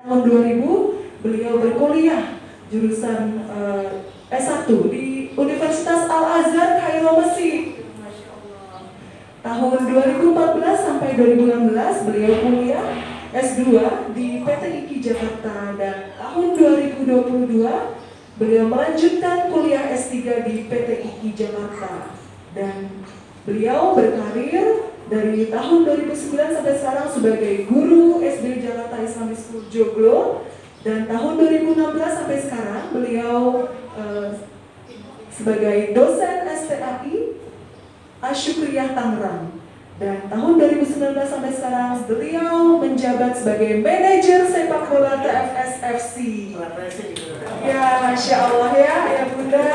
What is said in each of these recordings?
Tahun 2000 beliau berkuliah jurusan S1 di Universitas Al-Azhar Kairo, Mesir. Tahun 2014 sampai 2016 beliau kuliah S2 di PT IKI Jakarta, dan tahun 2022 beliau melanjutkan kuliah S3 di PT IKI Jakarta, dan beliau berkarir dari tahun 2009 sampai sekarang sebagai guru SD Jakarta Islamic School Joglo, dan tahun 2016 sampai sekarang beliau sebagai dosen STAI Asyukriyah Tangerang, dan tahun 2019 sampai sekarang beliau menjabat sebagai manajer sepak bola TFS FC. Ya, Masya Allah ya Bunda.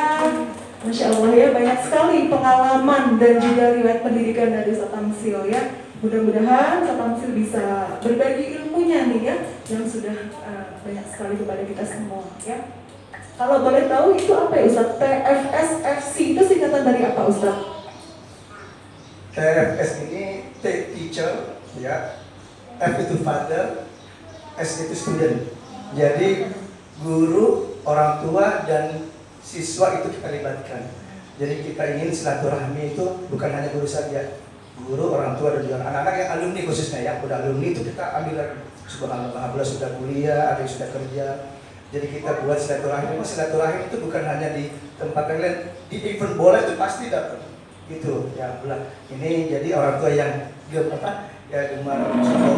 Masya Allah ya, banyak sekali pengalaman dan juga riwayat pendidikan dari Ustaz Tamsil ya. Mudah-mudahan Ustaz Tamsil bisa berbagi ilmunya nih ya, yang sudah banyak sekali kepada kita semua ya. Kalau boleh tahu itu apa ya Ustaz? TFS FC itu singkatan dari apa Ustaz? TFS ini T teacher ya, F itu father, S itu student. Jadi guru, orang tua, dan siswa itu kita libatkan. Jadi kita ingin silaturahmi itu bukan hanya guru saja, guru, orang tua, dan juga anak-anak yang alumni khususnya ya. Udah alumni itu kita ambil subhanallah, sudah kuliah, ada yang sudah kerja. Jadi kita buat silaturahmi. Silaturahmi itu bukan hanya di tempat lain, di event bola itu pasti datang. Gitu ya, ini jadi orang tua yang gemar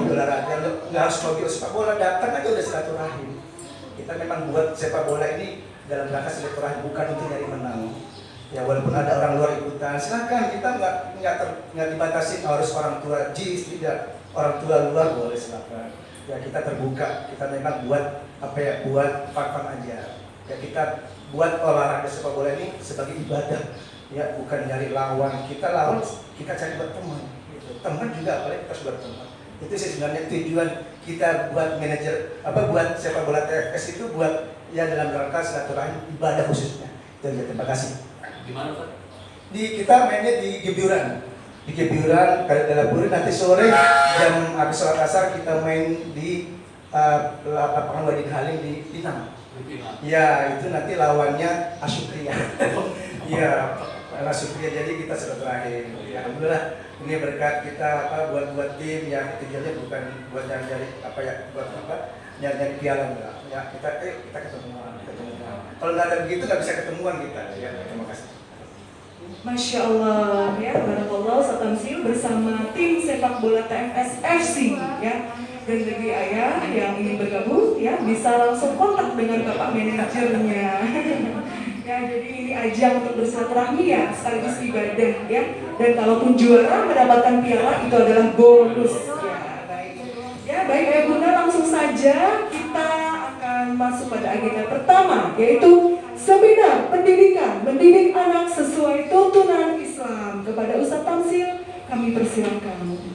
olahraga, nggak harus mobil sepak bola, datang aja udah silaturahmi. Kita memang buat sepak bola ini dalam rangka silaturahmi, bukan untuk nyari menang. Ya walaupun ada orang luar ikutan, silakan, kita nggak dibatasi harus orang tua JIS, tidak, orang tua luar boleh silakan. Ya kita terbuka, kita memang buat buat fun aja. Ya kita buat olahraga sepak bola ini sebagai ibadah. Ya bukan nyari lawan, kita cari berteman. Gitu. Teman juga apalagi kita sudah berteman. Itu sih sebenarnya tujuan kita buat manajer buat sepak bola TFS itu buat ya dalam rangka silaturahmi ibadah khususnya. Jadi terima kasih. Gimana Pak? Kita mainnya di Gebyuran. Di Gebyuran, dalam Puri, nanti sore jam habis sholat asar kita main di lapangan Wadid Halim di Pinang. Ya itu nanti lawannya Asyukriyah. Iya. Asyukriyah, jadi kita silaturahmi. Ya, alhamdulillah ini berkat kita buat tim yang tujuannya bukan buat nyari nyari piala enggak. Ya kita ketemuan. Kalau nggak ada begitu nggak bisa ketemuan kita. Ya terima kasih. Masya Allah ya, barakallah Ustaz Tamsil bersama tim sepak bola TFS FC ya. Dan bagi ayah yang ingin bergabung ya bisa langsung kontak dengan bapak manajernya. Ya, jadi ini ajang untuk bersilaturahmi ya, sekaligus ibadah ya. Dan kalaupun juara mendapatkan piala itu adalah bonus. Ya, baik. Ya, baik ya Bunda, langsung saja kita akan masuk pada agenda pertama, yaitu seminar pendidikan mendidik anak sesuai tuntunan Islam. Kepada Ustaz Tamsil, kami persilakan.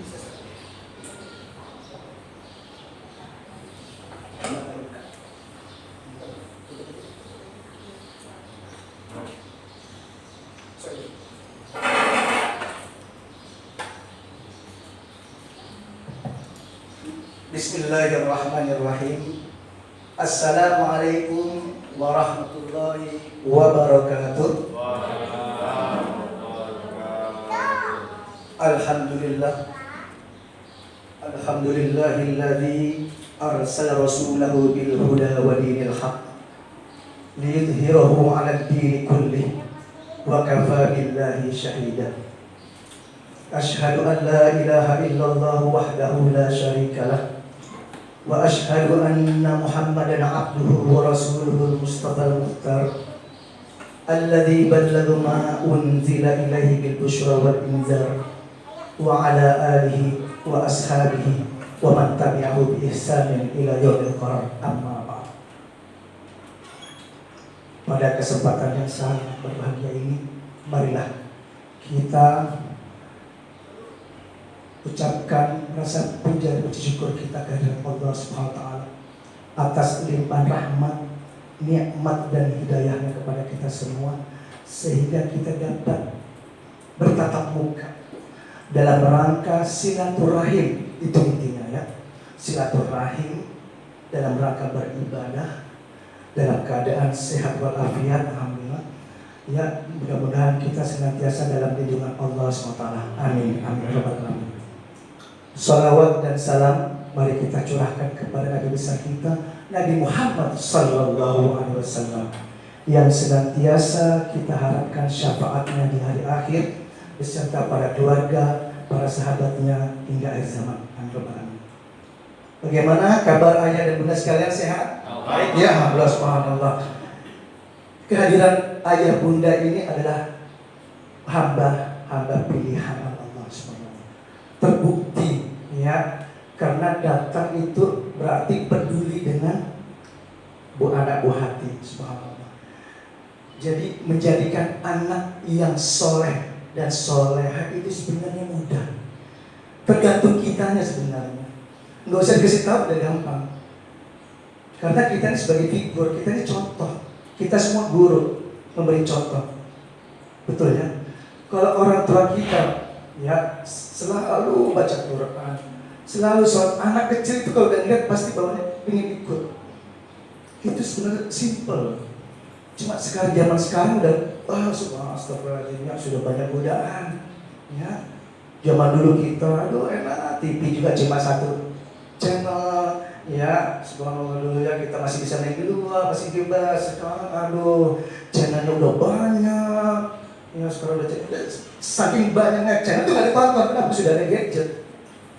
Bismillahirrahmanirrahim. Assalamualaikum warahmatullahi wabarakatuh. Alhamdulillah. Alhamdulillahilladzi arsala rasulahu bil huda wa dinil haqq liyudhhirahu 'alad dini kullih wa kafaa billahi shahida. Asyhadu an la ilaha illallah wahdahu la syarika lah. Wa asyhadu anna Muhammadan abduhu wa rasuluhu al-mustafa al-mukhtar alladhi ballagha ma unzila ilaihi bil busyra wal inzar wa ala alihi wa ashabihi wa man tabi'ahu bi ihsanin ila yaumil qarar. Amma ba'd. Pada kesempatan yang sangat berbahagia ini, marilah kita ucapkan rasa puja dan puji syukur kita kehadirat Allah Subhanahu wa taala atas limpahan rahmat, nikmat dan hidayahnya kepada kita semua, sehingga kita dapat bertatap muka dalam rangka silaturahim. Itu intinya ya, silaturahim dalam rangka beribadah dalam keadaan sehat walafiat, alhamdulillah. Ya, mudah-mudahan kita senantiasa dalam lindungan Allah SWT. Amin. Amin. Salawat dan salam mari kita curahkan kepada Nabi besar kita, Nabi Muhammad Sallallahu Alaihi Wasallam, yang senantiasa kita harapkan syafaatnya di hari akhir beserta para keluarga, para sahabatnya hingga akhir zaman. Amin. Bagaimana kabar ayah dan bunda sekalian, sehat? Baik. Ya, alhamdulillah, subhanallah. Kehadiran ayah bunda ini adalah hamba pilihan Allah subhanahu. Terbukti ya, karena datang itu berarti peduli dengan anak buah hati, subhanallah. Jadi menjadikan anak yang soleh dan soleha itu sebenarnya mudah. Tergantung kitanya sebenarnya. Nggak usah dikasih tahu, udah gampang. Karena kita ini sebagai figur, kita ini contoh. Kita semua guru memberi contoh. Betul ya? Kalau orang tua kita ya selalu baca Quran, selalu sholat. Anak kecil itu kalau udah lihat pasti bawahnya ingin ikut. Itu sebenarnya simple. Cuma zaman sekarang udah astagfirullahaladzim, sudah banyak godaan. Ya. Zaman dulu kita, aduh enak, TV juga cuma satu channel. Ya, subhanallah, dulu ya kita masih bisa naik di luar, masih bebas. Sekarang aduh, channelnya udah banyak. Ya sekarang udah saking banyaknya channel itu gak ditonton, kenapa sudah ada gadget.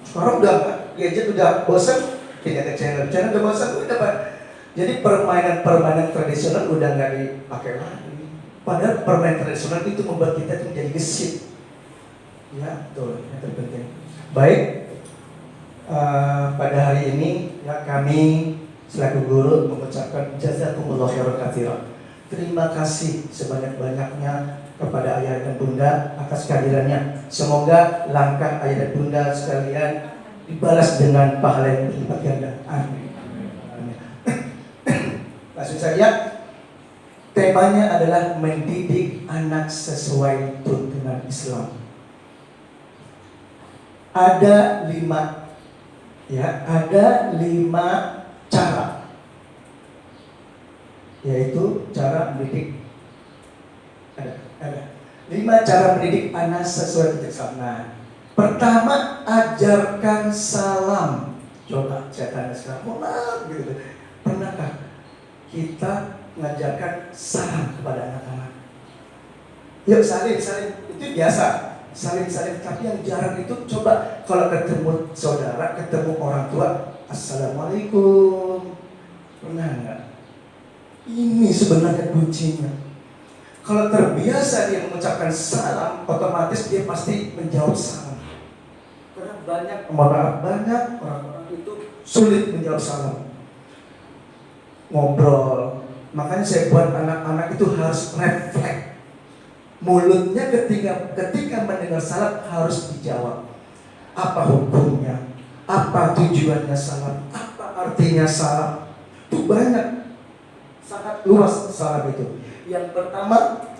Sekarang udah gadget udah bosan, tidak ada channel udah bosan, udah dapat. Jadi permainan tradisional udah nggak dipakai lagi. Padahal permainan tradisional itu membuat kita itu menjadi gesit. Ya, betul, yang terpenting. Baik. Pada hari ini ya, kami selaku guru mengucapkan jazakumullah khairan katsiran. Terima kasih sebanyak-banyaknya kepada ayah dan bunda atas kehadirannya. Semoga langkah ayah dan bunda sekalian dibalas dengan pahala yang berlipat ganda. Amin. Langsung saja, temanya adalah mendidik anak sesuai tuntunan Islam. Ada 5 cara, yaitu cara mendidik. Ada 5 cara mendidik anak sesuai tuntunan Islam. Nah, pertama, ajarkan salam. Coba saya tanya sekarang, gitu. Pernahkah kita mengajarkan salam kepada anak-anak? Yuk salim, itu biasa. Saling, tapi yang jarang itu coba kalau ketemu saudara, ketemu orang tua, assalamualaikum. Pernah nggak? Ini sebenarnya kuncinya. Kalau terbiasa dia mengucapkan salam, otomatis dia pasti menjawab salam. Karena banyak orang-orang itu sulit menjawab salam. Ngobrol, makanya saya buat anak-anak itu harus refleks. Mulutnya ketika mendengar salam harus dijawab. Apa hukumnya? Apa tujuannya salam? Apa artinya salam? Itu banyak, sangat luas salam itu. Yang pertama,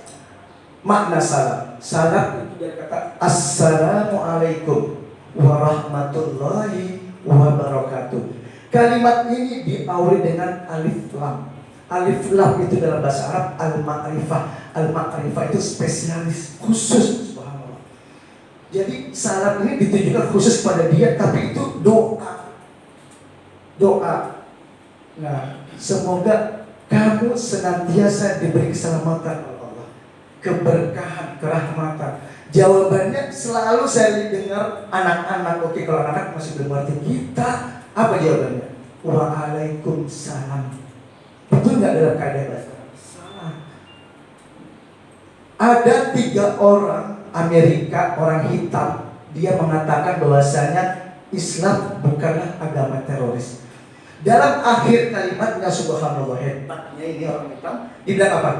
makna salam. Salam itu dari kata assalamualaikum warahmatullahi wabarakatuh. Kalimat ini diawali dengan alif lam. Alif lam itu dalam bahasa Arab al-ma'rifah. Al-ma'rifah itu spesialis, khusus, subhanallah. Jadi salam ini ditujukan khusus pada dia, tapi itu doa. Nah, semoga kamu senantiasa diberi keselamatan oleh Allah, keberkahan, kerahmatan. Jawabannya selalu saya dengar anak-anak. Oke, kalau anak masih belum ngerti kita, apa jawabannya? Waalaikumsalam. Betul nggak dalam keadaan bahasa Arab? Salah. Ada 3 orang Amerika, orang hitam, dia mengatakan bahwasanya Islam bukanlah agama teroris. Dalam akhir kalimatnya, subhanallah, hebatnya ini orang hitam, dia bilang apa?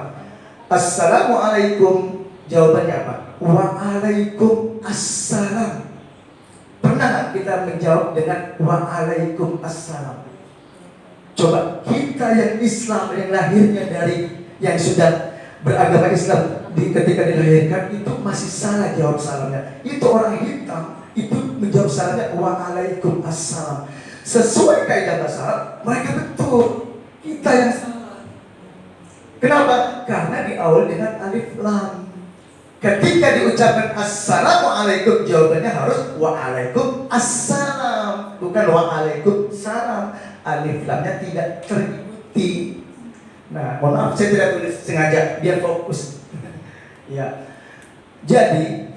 Assalamualaikum. Jawabannya apa? Waalaikumsalam. Pernah nggak kita menjawab dengan waalaikumsalam? Coba kita yang Islam, yang lahirnya dari yang sudah beragama Islam, ketika dilahirkan itu masih salah jawab salamnya. Itu orang hitam itu menjawab salamnya waalaikumsalam. sesuai kaidah bahasa Arab, mereka betul. Kita yang salah. Kenapa? Karena diawali dengan alif lam. Ketika diucapkan assalamualaikum, jawabannya harus waalaikum assalam, bukan waalaikum salam. Alif lamnya tidak terikuti. Nah, mohon maaf saya tidak tulis sengaja biar fokus. Ya. Jadi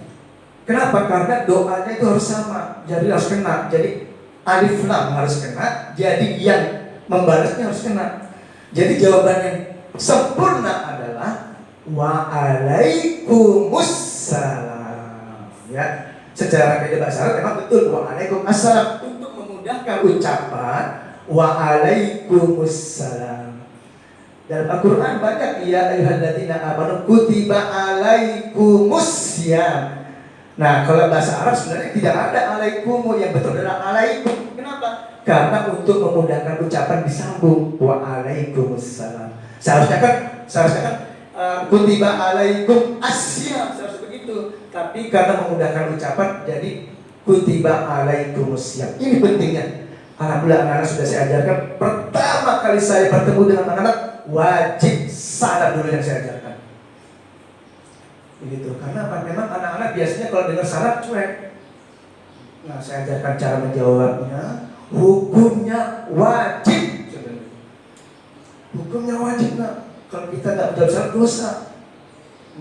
kenapa? Karena doanya itu harus sama. Jadi harus kena. Jadi alif lam harus kena. Jadi yang membalasnya harus kena. Jadi jawaban yang sempurna adalah waalaikumsalam. Ya, secara kaidah bahasa Arab memang betul waalaikumsalam untuk memudahkan ucapan waalaikumsalam. Dalam Al-Quran banyak ya ayyuhalladzina amanu kutiba alaikumussyam. Nah, kalau bahasa Arab sebenarnya tidak ada alaikumu, yang betul adalah alaikum. Kenapa? Karena untuk memudahkan ucapan disambung waalaikumsalam. Seharusnya kan kutiba alaikum asyam, seharusnya begitu. Tapi karena memudahkan ucapan jadi kutiba alaikumussyam. Ini pentingnya. Alhamdulillah anak-anak sudah saya ajarkan. Pertama kali saya bertemu dengan anak-anak wajib salam dulu yang saya ajarkan. Begitu. Karena apa? Memang anak-anak biasanya kalau dengar salam cuek. Nah, saya ajarkan cara menjawabnya. Hukumnya wajib. Hukumnya wajib, nak. Kalau kita nggak menjawab salam dosa.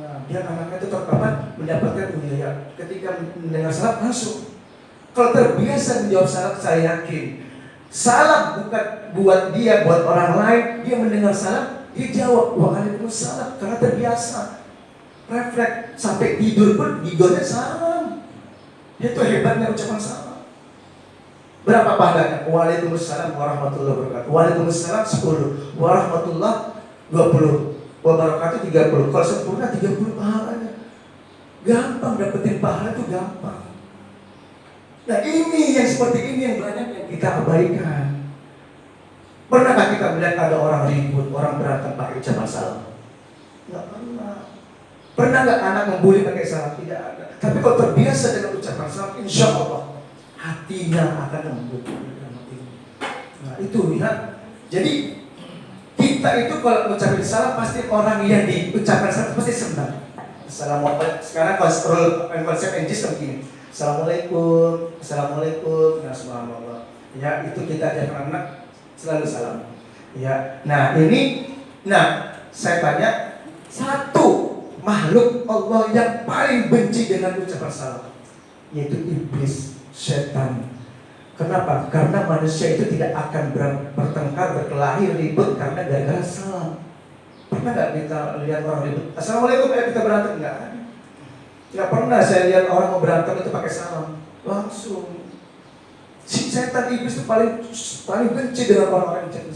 Nah, biar anaknya itu terpapar mendapatkan ujian. Ketika mendengar salam langsung. Kalau terbiasa menjawab salam, saya yakin salam bukan buat dia, buat orang lain. Dia mendengar salam, dia jawab waalaikumsalam karena terbiasa. Refleks sampai tidur pun gigolnya salam. Itu hebatnya ucapan salam. Berapa pahalanya? Waalaikumsalam warahmatullahi wabarakatuh. Waalaikumsalam 10, warahmatullah 20, wabarakatuh 30. Kalau sempurna 30 pahalanya. Gampang dapetin pahala itu gampang. Nah, ini yang seperti ini yang banyak yang kita abaikan. Pernahkah kita melihat ada orang ribut, orang berantem pakai ucapan salam? Nggak pernah. Pernah nggak anak membuli pakai salam? Tidak ada. Tapi kalau terbiasa dengan ucapan salam, insya Allah hatinya akan lembut. Nah, itu lihat. Jadi kita itu kalau mengucapkan salam pasti orang yang diucapkan salam pasti senang. Assalamualaikum. Sekarang konsep NGIS begini. Assalamualaikum, assalamualaikum, nah subhanallah. Ya, itu kita ajarkan anak selalu salam. Ya, nah ini, saya tanya satu makhluk Allah yang paling benci dengan ucapan salam, yaitu iblis, setan. Kenapa? Karena manusia itu tidak akan bertengkar, berkelahi, ribut karena gara-gara salam. Pernah nggak kita lihat orang ribut? Assalamualaikum, kita berantem? Nggak ada. Tidak pernah saya lihat orang mau berantem itu pakai salam. Langsung. Si setan iblis itu paling benci dengan orang-orang yang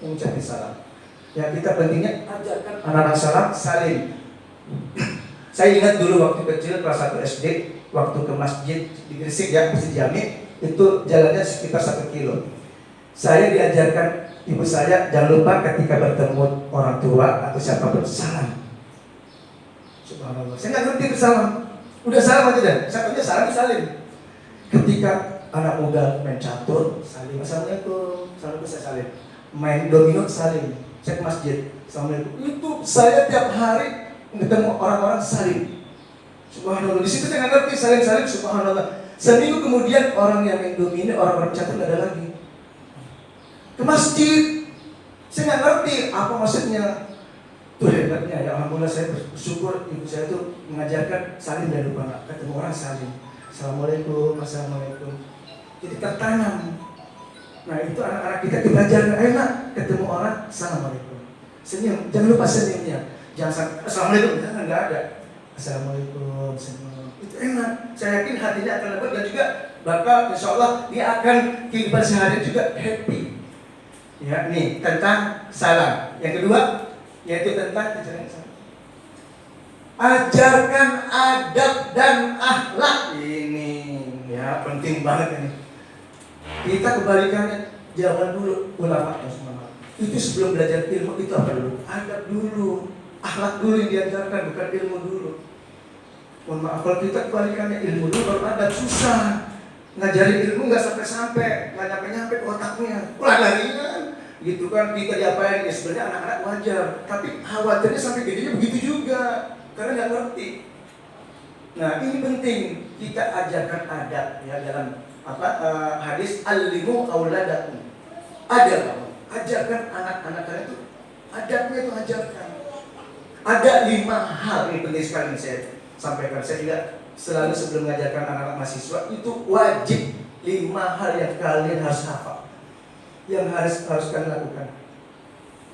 mengucapkan salam. Ya, kita pentingnya ajarkan anak-anak salam, salim. Saya ingat dulu waktu kecil kelas 1 SD, waktu ke masjid di Gresik ya, Masjid Jami, itu jalannya sekitar 1 kilo. Saya diajarkan ibu saya jangan lupa ketika bertemu orang tua atau siapapun salam. Subhanallah. Saya nggak ngerti itu salam. Udah salam aja deh. Saya punya salam itu salim. Ketika anak muda main catur, salim. Assalamualaikum. Assalamualaikum, saya salim. Main domino, salim. Saya ke masjid. Assalamualaikum. Itu saya tiap hari ketemu orang-orang salim. Subhanallah. Di situ saya nggak ngerti salim. Subhanallah. Seminggu kemudian orang yang main domino, orang-orang catur nggak ada lagi. Ke masjid. Saya nggak ngerti apa maksudnya. Itu hebatnya ya, alhamdulillah saya bersyukur ibu saya itu mengajarkan salim dan lupa ketemu orang salim. Assalamualaikum, assalamualaikum. Jadi tertanam. Nah, itu anak-anak kita ajarkan enak ketemu orang assalamualaikum. Senyum, jangan lupa senyumnya. Jangan assalamualaikum, jangan, nggak ada. Assalamualaikum, itu enak. Saya yakin hatinya akan lembut dan juga bakal insya Allah dia akan kehidupan sehari juga happy. Ya, nih tentang salam. Yang kedua yaitu tentang ajaran salam. Ajarkan adab dan akhlak. Ini ya penting banget ini. Kita kebalikannya, jangan dulu ulama semua. Itu sebelum belajar ilmu itu apa dulu? Adab dulu, akhlak dulu yang diajarkan, bukan ilmu dulu. Mohon maaf kalau kita kebalikannya ilmu dulu baru adab, susah. ngajarin ilmu nggak sampai-sampai, nggak nyampe-nyampe ke otaknya, larian gitu kan, kita diapain, ya sebenarnya anak-anak wajar, tapi khawatirnya sampai gedenya begitu juga, karena nggak ngerti. Nah ini penting, kita ajarkan adab ya dalam hadis alimu auladakum, adab, ajarkan anak-anak kalian itu, adabnya itu ajarkan. Ada 5 hal, ini penting sekali yang saya sampaikan, saya tidak selalu sebelum mengajarkan anak-anak mahasiswa itu wajib 5 hal yang kalian harus hafal, yang harus kalian lakukan.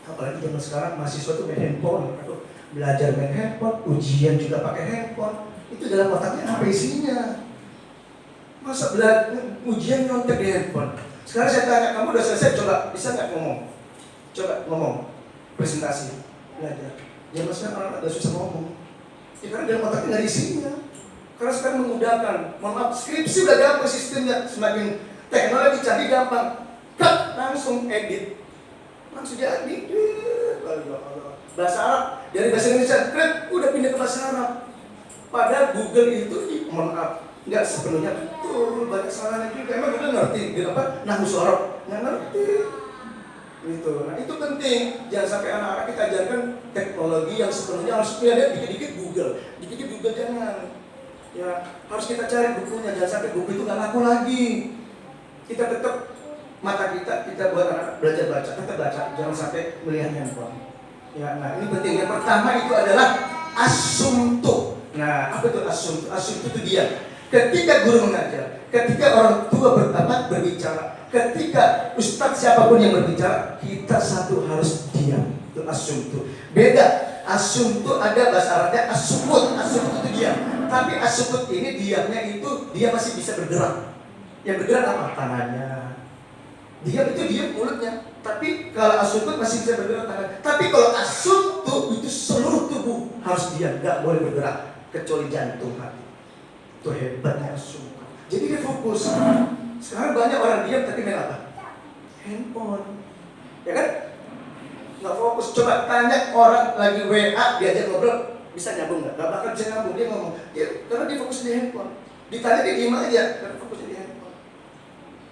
Apalagi zaman sekarang mahasiswa tuh main handphone, atau belajar main handphone, ujian juga pakai handphone. Itu dalam otaknya apa isinya? Masa belajar ujian nyontek di handphone? Sekarang saya tanya, kamu udah selesai, coba bisa nggak ngomong? Coba ngomong, presentasi, belajar. Zaman sekarang orang udah susah ngomong. Ya karena dalam otaknya nggak ada isinya. Karena sekarang memudahkan. Mohon maaf, skripsi udah gampang sistemnya, semakin teknologi canggih gampang. Cut, langsung edit, langsung jadi. Bahasa Arab dari bahasa Indonesia, udah pindah ke bahasa Arab. Padahal Google itu, mohon maaf, nggak sepenuhnya betul, banyak salahnya juga. Emang Google ngerti, nahwu sorab, nggak ngerti. Gitu. Nah itu penting, jangan sampai anak-anak kita ajarkan teknologi yang sepenuhnya harus lihat dikit-dikit Google, dikit-dikit Google jangan. Ya harus kita cari bukunya, jangan sampai buku itu nggak laku lagi. Kita tetap mata kita buat anak belajar baca, tetap baca, jangan sampai melihat handphone. Ya, nah ini penting. Yang pertama itu adalah asumtu. Nah, apa itu asumtu? Asumtu itu dia. Ketika guru mengajar, ketika orang tua berbicara, ketika ustadz siapapun yang berbicara, kita satu harus diam. Itu asumtu. Beda. Asumtu ada bahasa Arabnya asumut. Asumut itu diam. Tapi asumut ini diamnya itu dia masih bisa bergerak. Yang bergerak apa? Tangannya. Diam itu diam mulutnya. Tapi kalau asumut masih bisa bergerak tangan. Tapi kalau asumtu itu seluruh tubuh harus diam, nggak boleh bergerak kecuali jantung hati. Itu hebatnya asumtu. Jadi dia fokus. Sekarang banyak orang diam tapi main apa? Handphone. Ya kan? Nggak fokus. Coba tanya orang lagi WA diajak ngobrol, bisa nyambung nggak? Nggak bakal bisa nyambung. Dia ngomong, ya, karena dia fokus di handphone. Ditanya dia diem aja, karena fokus di handphone.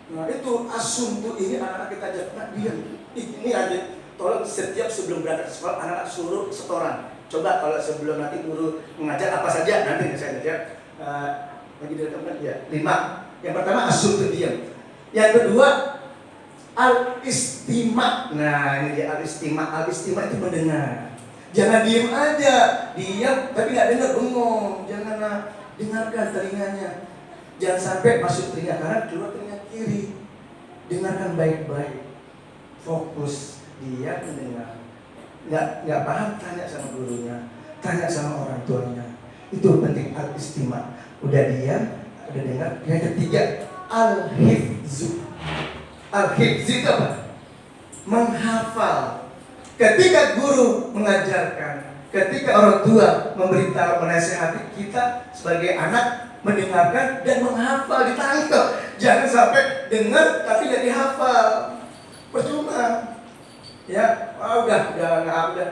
Nah itu asumtu ini anak-anak kita aja. Nah diam. Ini aja. Tolong setiap sebelum berangkat ke sekolah anak-anak suruh setoran. Coba kalau sebelum nanti guru mengajar apa saja nanti saya ajar. Lagi direkamkan ya 5. Yang pertama asumtu diam. Yang kedua al-istima. Nah ini dia al-istima. Al-istima itu mendengar. Jangan diam aja. Diam tapi nggak dengar, bengong. Jangan dengarkan telinganya. Jangan sampai masuk telinga kanan keluar telinga kiri. Dengarkan baik-baik. Fokus. Dia mendengar. Nggak paham, tanya sama gurunya, tanya sama orang tuanya. Itu penting, al-istima. Udah diam, udah dengar. Yang ketiga al-hifzu. Al-hifzu itu apa? Menghafal. Ketika guru mengajarkan, ketika orang tua memberitahu, menasihati, kita sebagai anak mendengarkan dan menghafal, ditangkap. Jangan sampai dengar tapi nggak dihafal, percuma. Ya, udah.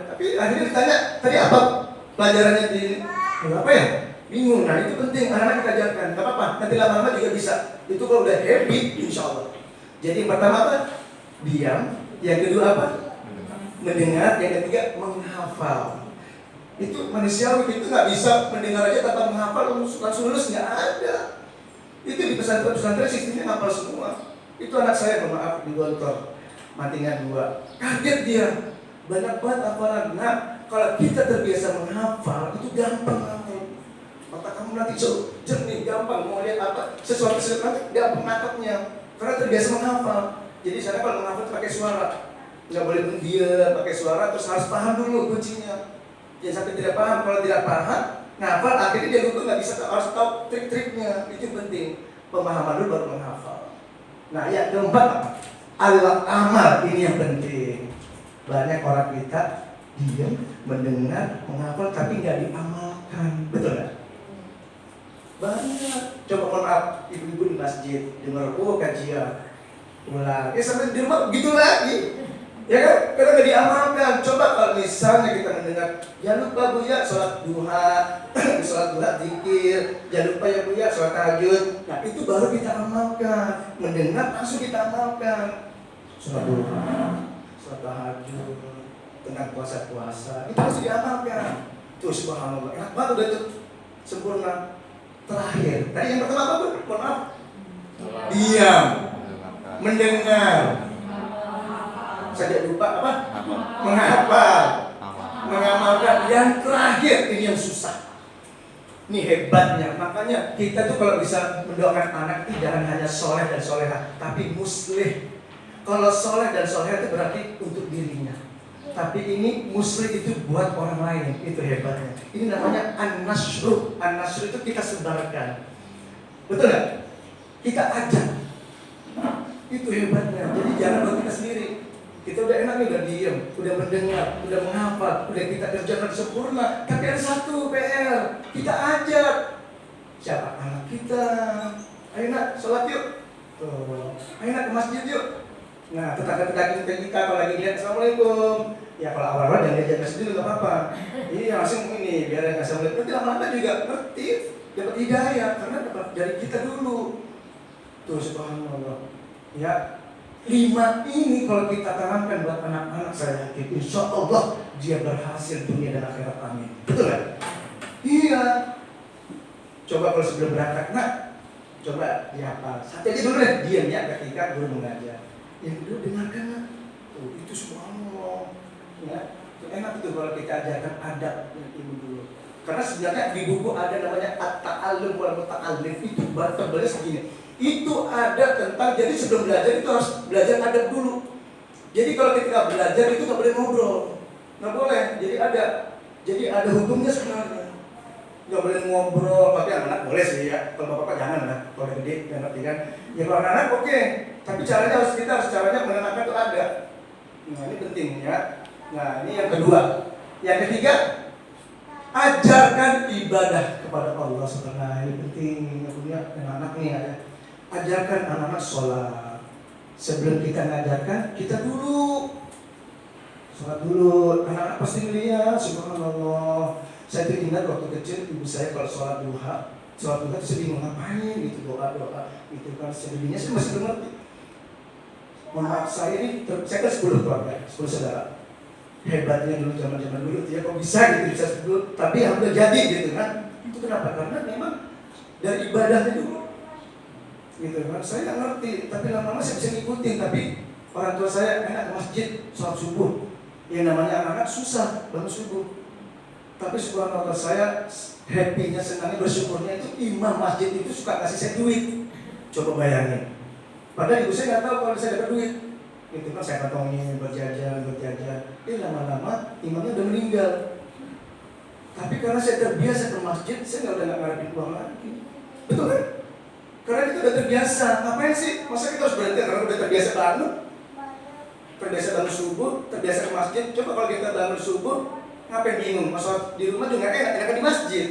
Tapi akhirnya ditanya, tadi apa pelajarannya di apa ya? Bingung. Nah itu penting, anak-anak kita ajarkan. Gak apa-apa, nanti lama-lama juga bisa. Itu kalau udah habit, insya Allah. Jadi yang pertama apa? Diam. Yang kedua apa? Mendengar. Yang ketiga menghafal. Itu manusiawi, itu nggak bisa mendengar aja tanpa menghafal langsung lulus, nggak ada. Itu di pesantren sistemnya ngapal semua. Itu anak saya, maaf, di Gontor Mantingan 2. Kaget dia, banyak banget hafalan. Nah, kalau kita terbiasa menghafal, itu gampang hafal. Mata kamu nanti jernih, gampang. Mau lihat apa, sesuatu nanti gampang nangkapnya. Karena terbiasa menghafal. Jadi saya kalau menghafal pakai suara, nggak boleh mendiam, pakai suara, terus harus paham dulu kuncinya. Jangan sampai tidak paham. Kalau tidak paham, ngafal akhirnya dia lupa, nggak bisa, harus tahu trik-triknya. Itu penting. Pemahaman dulu baru menghafal. Nah, yang keempat apa? Al-amal, ini yang penting. Banyak orang kita diam, mendengar, menghafal tapi nggak diamalkan, betul nggak? Banyak. Coba mohon maaf, ibu-ibu di masjid dengar kajian, ulang, sampai di rumah begitu lagi. Ya kan? Karena nggak diamalkan. Coba kalau misalnya kita mendengar, jangan lupa Bu ya sholat duha, sholat duha zikir, jangan lupa ya Bu ya sholat tahajud. Nah itu baru kita amalkan. Mendengar langsung kita amalkan. Sholat duha, sholat tahajud, tentang puasa-puasa, itu harus diamalkan. Tuh subhanallah, enak banget udah itu sempurna. Terakhir, tadi yang pertama apa Bu? Mohon maaf. Diam, mendengar. Saya lupa apa? Menghafal, mengamalkan. Yang terakhir ini yang susah. Ini hebatnya. Makanya kita tuh kalau bisa mendoakan anak itu jangan hanya soleh dan soleha, tapi muslih. Kalau soleh dan soleha itu berarti untuk dirinya. Tapi ini muslih itu buat orang lain. Itu hebatnya. Ini namanya an-nasru. An-nasru itu kita sebarkan. Betul nggak? Kita ajak. Itu hebatnya. Jadi jangan buat kita sendiri. Kita udah enak nih, udah diem, udah mendengar, udah menghafal, udah kita kerjakan sempurna. Tapi ada satu PR, kita ajak. Siapa? Anak kita. Ayo nak, sholat yuk. Tuh. Ayo nak ke masjid yuk. Nah, tetangga-tetangga kita kalau lagi lihat assalamualaikum. Ya kalau awal-awal jangan diajak masjid dulu nggak apa-apa. Ini langsung ini biar yang assalamualaikum. Nanti lama-lama juga ngerti, dapat hidayah karena dapat dari kita dulu. Tuh subhanallah. Ya. 5 ini kalau kita tanamkan buat anak-anak, saya yakin insya Allah dia berhasil dunia dan akhirat, amin. Betul kan? Iya. Coba kalau sebelum berangkat, nah coba dihafal. Satu aja dulu deh, diam ya ketika guru mengajar. Yang kedua dengarkan, nah. Tuh itu subhanallah. Ya, itu enak itu kalau kita ajarkan adab yang ilmu dulu. Karena sebenarnya di buku ada namanya at-ta'allum wal muta'allim, itu tebelnya segini. Itu ada tentang, jadi sebelum belajar itu harus belajar adab dulu. Jadi kalau ketika belajar itu nggak boleh ngobrol, nggak boleh. Jadi ada hukumnya sebenarnya. Nggak boleh ngobrol, tapi anak-anak boleh sih ya. Kalau bapak jangan lah, kalau gede dan ngerti kan. Ya kalau anak-anak oke. Tapi caranya kita harus caranya menenangkan itu ada. Nah ini penting ya. Nah ini yang kedua. Yang ketiga, ajarkan ibadah kepada Allah SWT. Nah ini penting, punya anak-anak nih ya. Ajarkan anak-anak sholat. Sebelum kita ngajarkan, kita dulu sholat dulu. Anak-anak pasti melihat, subhanallah. Saya tuh ingat waktu kecil ibu saya kalau sholat duha itu saya bingung ngapain gitu, doa gitu kan. Sedihnya saya masih belum ngerti. Mohon maaf, saya kan 10 keluarga, 10 saudara. Hebatnya dulu zaman dulu ya kok bisa gitu, bisa 10, tapi hampir jadi gitu kan. Itu kenapa? Karena memang dari ibadahnya dulu. Gitu kan, saya nggak ngerti, tapi lama-lama saya bisa ngikutin. Tapi orang tua saya enak ke masjid sholat subuh, yang namanya anak-anak susah bangun subuh. Tapi subhanallah saya happy-nya, senangnya, bersyukurnya itu imam masjid itu suka kasih saya duit. Coba bayangin. Padahal ibu saya nggak tahu kalau saya dapat duit. Itu kan saya kantongin buat jajan. Lama-lama imamnya udah meninggal. Tapi karena saya terbiasa ke masjid, saya udah nggak ngarepin uang lagi. Betul kan? Karena itu udah terbiasa. Ngapain sih? Masa kita harus berhenti karena udah terbiasa bangun? Terbiasa bangun subuh, terbiasa ke masjid. Coba kalau kita bangun subuh, ngapain bingung? Masa di rumah juga enak di masjid.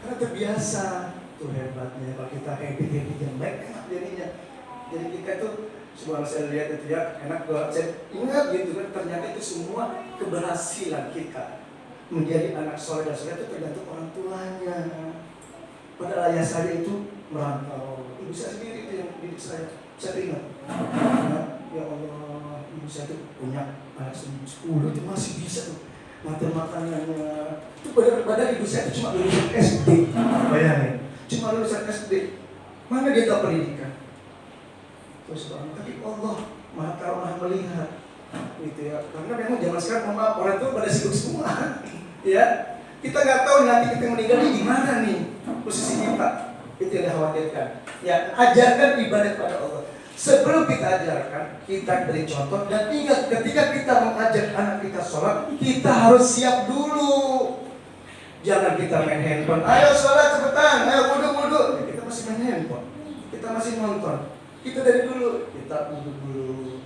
Karena terbiasa. Itu hebatnya. Kalau kita happy yang baik, enak jadinya. Jadi kita tuh, sebelum saya lihat itu ya, enak banget. Saya ingat gitu kan, ternyata itu semua keberhasilan kita menjadi anak soleh dan soleh itu tergantung orang tuanya. Pada ayah saya itu merantau, ibu saya sendiri itu yang didik saya ingat. Ya Allah, ibu saya itu punya anak 10 itu masih bisa tuh ngatur makanannya. Itu padahal ibu saya itu cuma lulusan SD, bayangin, cuma lulusan SD. Mana dia tahu pendidikan? Terus tapi Allah maha tahu, maha melihat, gitu ya. Karena memang zaman sekarang orang tua pada sibuk semua, ya. Kita nggak tahu nanti kita meninggal di gimana nih posisi kita. Itu yang dikhawatirkan. Ya, ajarkan ibadah kepada Allah. Sebelum kita ajarkan, kita beri contoh. Dan ingat, ketika kita mengajak anak kita sholat, kita harus siap dulu. Jangan kita main handphone. Ayo sholat cepetan, ayo wudu. Ya, kita masih main handphone, kita masih nonton. Kita dari dulu, kita wudu dulu,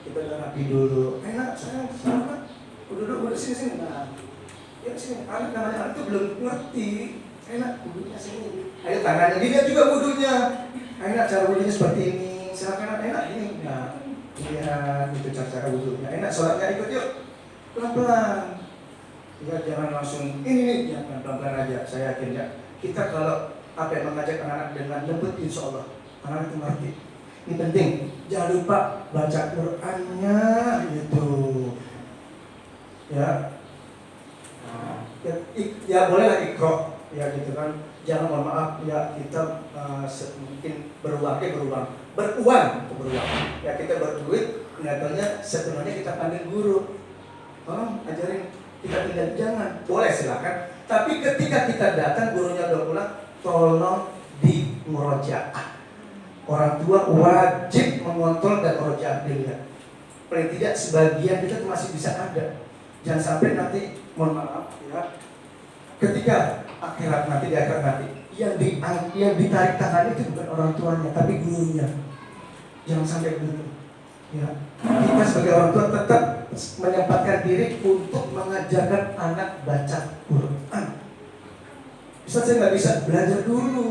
kita udah rapi dulu. Enak, sayang, selamat. Wudu sini. Nah, ya sini. Anak itu belum ngerti. Enak, wudunya sini. Ayo tangannya dilihat juga wudunya. Enak cara wudunya seperti ini. Silakan enak ini. Nah, lihat itu cara wudhunya, enak sholatnya ikut yuk, pelan-pelan. Ya jangan langsung ini nih, ya pelan-pelan aja. Saya yakin ya, kita kalau mengajak anak-anak dengan lembut, insya Allah anak itu ngerti. Ini penting, jangan lupa baca Qurannya gitu. Ya, ya bolehlah ikro, ya gitu kan. Jangan, mohon maaf ya, kita mungkin beruang. Ya kita berduit, nyatanya sepenuhnya kita panggil guru. Tolong ajarin, kita tinggal jangan. Boleh silakan. Tapi ketika kita datang, gurunya udah pulang, tolong di murojaah. Orang tua wajib mengontrol dan murojaah dilihat. Paling tidak sebagian kita masih bisa ada. Jangan sampai nanti, mohon maaf ya, ketika di akhirat nanti yang ditarik tangan itu bukan orang tuanya tapi gurunya. Jangan sampai begitu ya. Kita sebagai orang tua tetap menyempatkan diri untuk mengajarkan anak baca Quran. Bisa saya nggak bisa belajar dulu,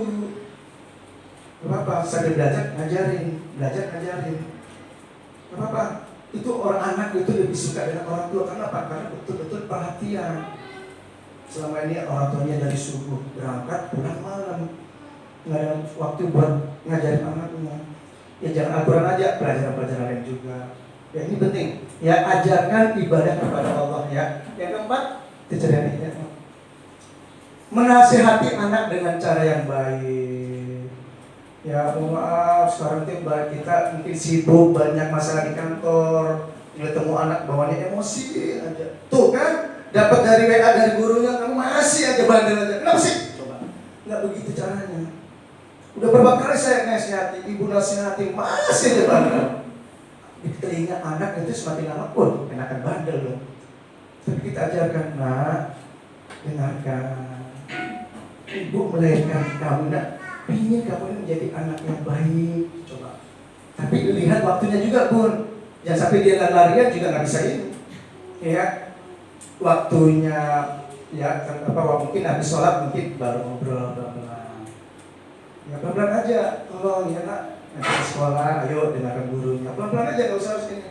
gak apa-apa, sambil belajar ngajarin. Gak apa-apa, itu orang anak itu lebih suka dengan orang tua. Karena apa? Karena betul-betul perhatian. Selama ini orang tuanya dari subuh berangkat pulang malam, nggak ada waktu buat ngajarin anaknya. Ya jangan Al-Quran aja, pelajaran-pelajaran lain juga. Ya ini penting. Ya ajarkan ibadah kepada Allah ya. Yang keempat, diceritakan ya. Menasihati anak dengan cara yang baik. Ya maaf, sekarang tim kita mungkin sibuk, banyak masalah di kantor. Ketemu anak bawaannya emosi aja. Tuh kan, dapat dari WA dari gurunya, kamu masih aja bandel aja. Kenapa sih? Coba. Nggak begitu caranya. Udah berapa kali saya nasihati, ibu nasihati, masih aja bandel. Di telinga anak itu semakin lama pun enakan bandel loh. Tapi kita ajarkan, nak, dengarkan. Ibu melahirkan kamu, nak, ingin kamu menjadi anak yang baik. Coba. Tapi lihat waktunya juga pun. Jangan sampai dia larian juga nggak bisa ini. Ya, waktunya ya mungkin habis sholat mungkin baru ngobrol pelan-pelan. Ya pelan-pelan aja, tolong ya nak, nanti sekolah, ayo dengarkan gurunya. Pelan-pelan aja, nggak usah harus ini.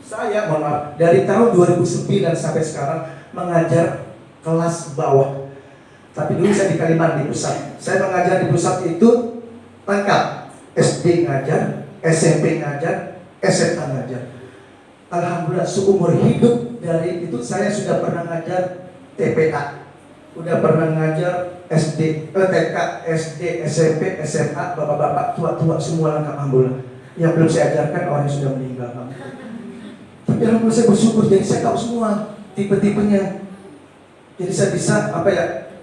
Saya mohon maaf, dari tahun 2009 sampai sekarang mengajar kelas bawah. Tapi dulu saya di Kalimantan di pusat. Saya mengajar di pusat itu lengkap. SD ngajar, SMP ngajar, SMA ngajar. Alhamdulillah seumur hidup dari itu saya sudah pernah ngajar TPA, udah pernah ngajar SD, TK, SD, SMP, SMA, bapak-bapak tua-tua semua lengkap alhamdulillah. Yang belum saya ajarkan orang yang sudah meninggal. Tapi alhamdulillah saya bersyukur, jadi saya tahu semua tipe-tipenya. Jadi saya bisa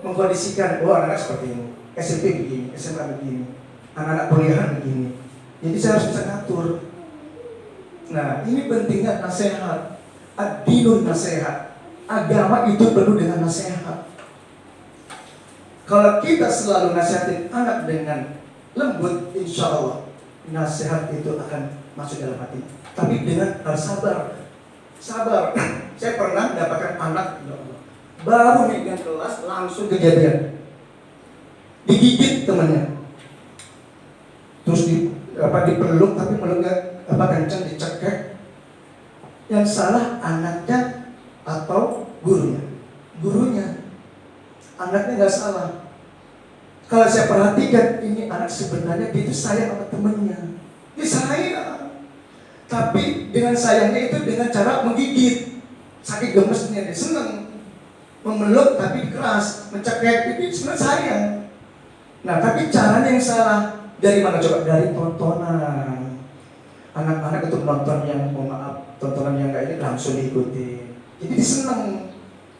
mengkondisikan, oh anak-anak seperti ini, SMP begini, SMA begini, anak-anak kuliah begini. Jadi saya harus bisa ngatur. Nah, ini pentingnya nasihat. Ad-dinun nasihat. Agama itu penuh dengan nasihat. Kalau kita selalu nasihatin anak dengan lembut, insya Allah nasihat itu akan masuk dalam hati. Tapi dengan harus sabar. Sabar. Saya pernah mendapatkan anak, ya Allah, baru megang kelas langsung kejadian. Digigit temannya. Terus dipeluk tapi meluknya kencang dicekek. Yang salah anaknya atau gurunya? Gurunya. Anaknya nggak salah. Kalau saya perhatikan ini anak sebenarnya dia itu sayang sama temennya. Dia sayang. Tapi dengan sayangnya itu dengan cara menggigit. Saking gemesnya dia seneng. Memeluk tapi keras, mencekek itu sebenarnya sayang. Nah tapi caranya yang salah. Dari mana coba? Dari tontonan. Anak-anak itu nonton yang, mohon maaf, tontonan yang kayak ini langsung diikuti. Jadi seneng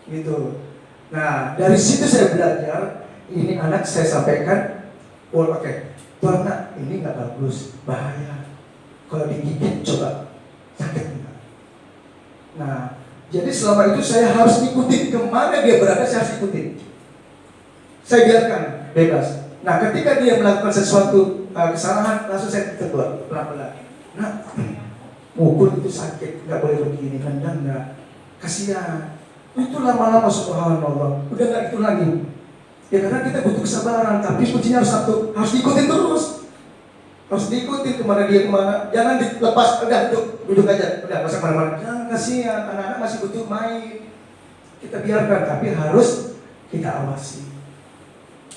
gitu. Nah dari situ saya belajar. Ini anak saya sampaikan, oh oke, tuan nak ini nggak bagus, bahaya. Kalau digigit coba sakit. Nah jadi selama itu saya harus ikutin kemana dia berada, saya harus ikutin. Saya biarkan bebas. Nah ketika dia melakukan sesuatu kesalahan, langsung saya tegur pelan-pelan. Nah, mukul itu sakit, nggak boleh begini, nendang nggak, kasihan. Itu lama-lama subhanallah, udah nggak itu lagi. Ya karena kita butuh kesabaran, tapi kuncinya harus satu, harus diikutin terus. Harus diikuti kemana dia kemana. Jangan dilepas, udah duduk aja, udah masa kemana-mana. Jangan, kasihan, anak-anak masih butuh main. Kita biarkan, tapi harus kita awasi.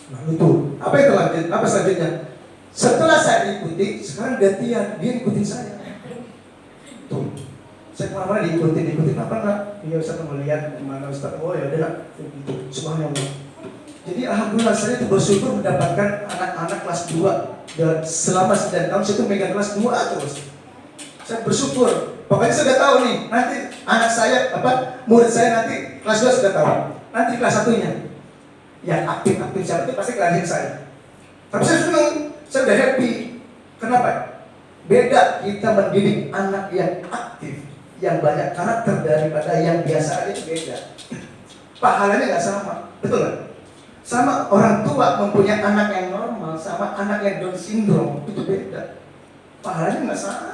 Nah itu, apa yang lanjut? Apa selanjutnya? Setelah saya diikuti, sekarang gantian, dia ikutin saya. Tuh, saya kemana-mana diikutin apa nak? Iya Ustaz mau lihat kemana Ustaz? Oh ya udah, itu subhanallah. Jadi alhamdulillah saya itu bersyukur mendapatkan anak-anak kelas 2 dan selama 9 tahun saya itu megang kelas 2 terus. Saya bersyukur. Pokoknya saya sudah tahu nih, nanti anak saya murid saya nanti kelas 2 sudah tahu. Nanti kelas 1-nya yang aktif siapa itu pasti kelas saya. Tapi saya senang, saya udah happy. Kenapa? Beda kita mendidik anak yang aktif, yang banyak karakter daripada yang biasa aja itu beda. Pahalanya nggak sama, betul nggak? Sama orang tua mempunyai anak yang normal, sama anak yang Down syndrome itu beda. Pahalanya nggak sama,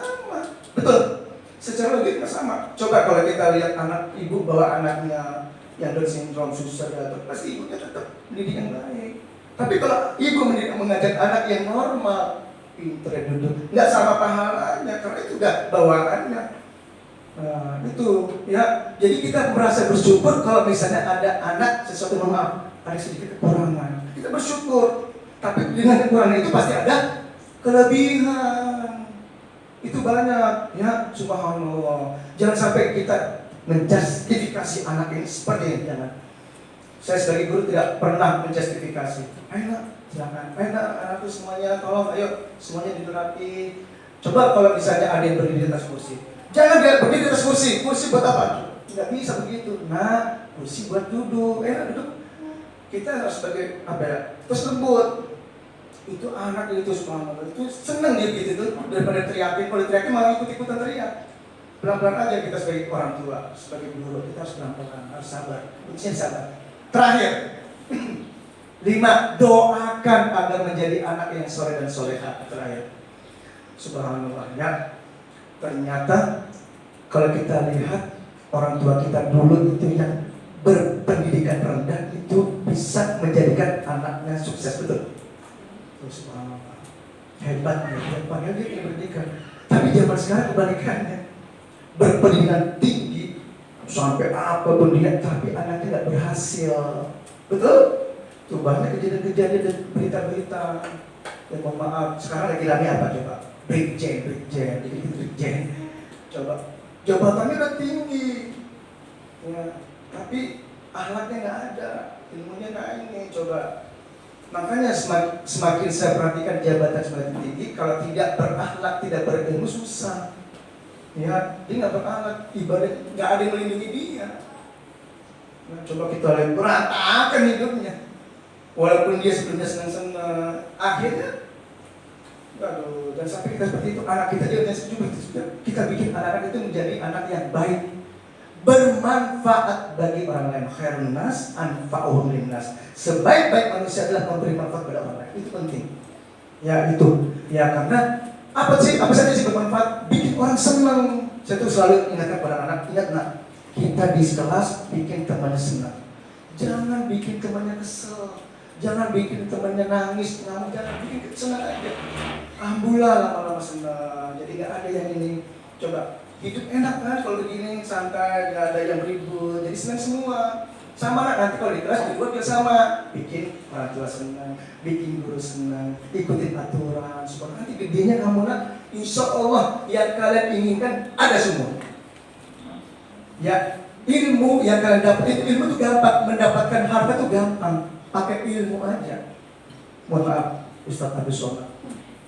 betul? Secara logik nggak sama. Coba kalau kita lihat anak ibu bawa anaknya yang Down syndrome susah diatur, pasti ibunya tetap mendidik yang baik. Tapi kalau ibu mengajak anak yang normal, pinter duduk, nggak sama pahalanya karena itu nggak bawaannya. Nah, itu ya. Jadi kita merasa bersyukur kalau misalnya ada anak sesuatu maaf, ada sedikit kekurangan. Kita bersyukur. Tapi dengan kekurangan itu pasti ada kelebihan. Itu banyak ya, subhanallah. Jangan sampai kita menjustifikasi anak ini seperti ini, jangan. Saya sebagai guru tidak pernah menjustifikasi. Ayo silakan, ayo anakku semuanya, tolong, ayo semuanya duduk rapi. Coba kalau misalnya ada yang berdiri di atas kursi, jangan dia berdiri di atas kursi. Kursi buat apa? Tidak bisa begitu. Nah, kursi buat duduk. Duduk. Kita harus sebagai apa ya? Terus lembut. Itu anak itu subhanallah, itu senang dia gitu tuh daripada teriakin. Kalau teriakin malah ikut-ikutan teriak. Pelan-pelan aja kita sebagai orang tua, sebagai guru kita harus pelan-pelan, harus sabar. Kuncinya sabar. Terakhir, 5, doakan agar menjadi anak yang soleh dan soleha. Terakhir, subhanallah ya. Ternyata kalau kita lihat orang tua kita dulu itu yang berpendidikan rendah itu bisa menjadikan anaknya sukses, betul? Subhanallah, hebatnya dia, padahal dia berpendidikan. Tapi zaman sekarang kebalikannya, berpendidikan tinggi sampai apapun dia, tapi anaknya tidak berhasil, betul? Tuh banyak kejadian-kejadian dan berita-berita. Dan mohon maaf, sekarang lagi rame apa coba? Brigjen, jadi Brigjen. Coba jabatannya udah tinggi, ya, tapi akhlaknya nggak ada, ilmunya nggak ini. Coba, makanya semakin saya perhatikan jabatan semakin tinggi, kalau tidak berakhlak, tidak berilmu susah. Ya, dia nggak berakhlak, ibadah nggak ada yang melindungi dia. Nah, coba kita lihat berantakan hidupnya, walaupun dia sebelumnya senang-senang, akhirnya aduh, dan sampai kita seperti itu, anak kita juga sudah kita bikin anak-anak itu menjadi anak yang baik, bermanfaat bagi orang lain. Khairun nas anfa'uhum linnas. Sebaik-baik manusia adalah memberi manfaat pada orang lain. Itu penting. Ya itu. Ya karena apa saja sih bermanfaat, bikin orang senang. Saya tuh selalu ingatkan pada anak, ingat nak, kita di kelas bikin temannya senang. Jangan bikin temannya kesel. Jangan bikin temannya nangis, jangan bikin senang aja. Alhamdulillah lama-lama senang. Jadi nggak ada yang ini. Coba hidup enak kan kalau begini, santai, nggak ada yang ribut. Jadi senang semua. Sama anak nanti kalau di kelas dibuat dia sama, bikin orang tua senang, bikin guru senang, ikutin aturan. Supaya nanti gedenya kamu nak, insya Allah yang kalian inginkan ada semua. Ya, ilmu yang kalian dapat, ilmu itu gampang, mendapatkan harta itu gampang. Pakai ilmu aja. Mohon maaf, Ustaz Abdul Somad,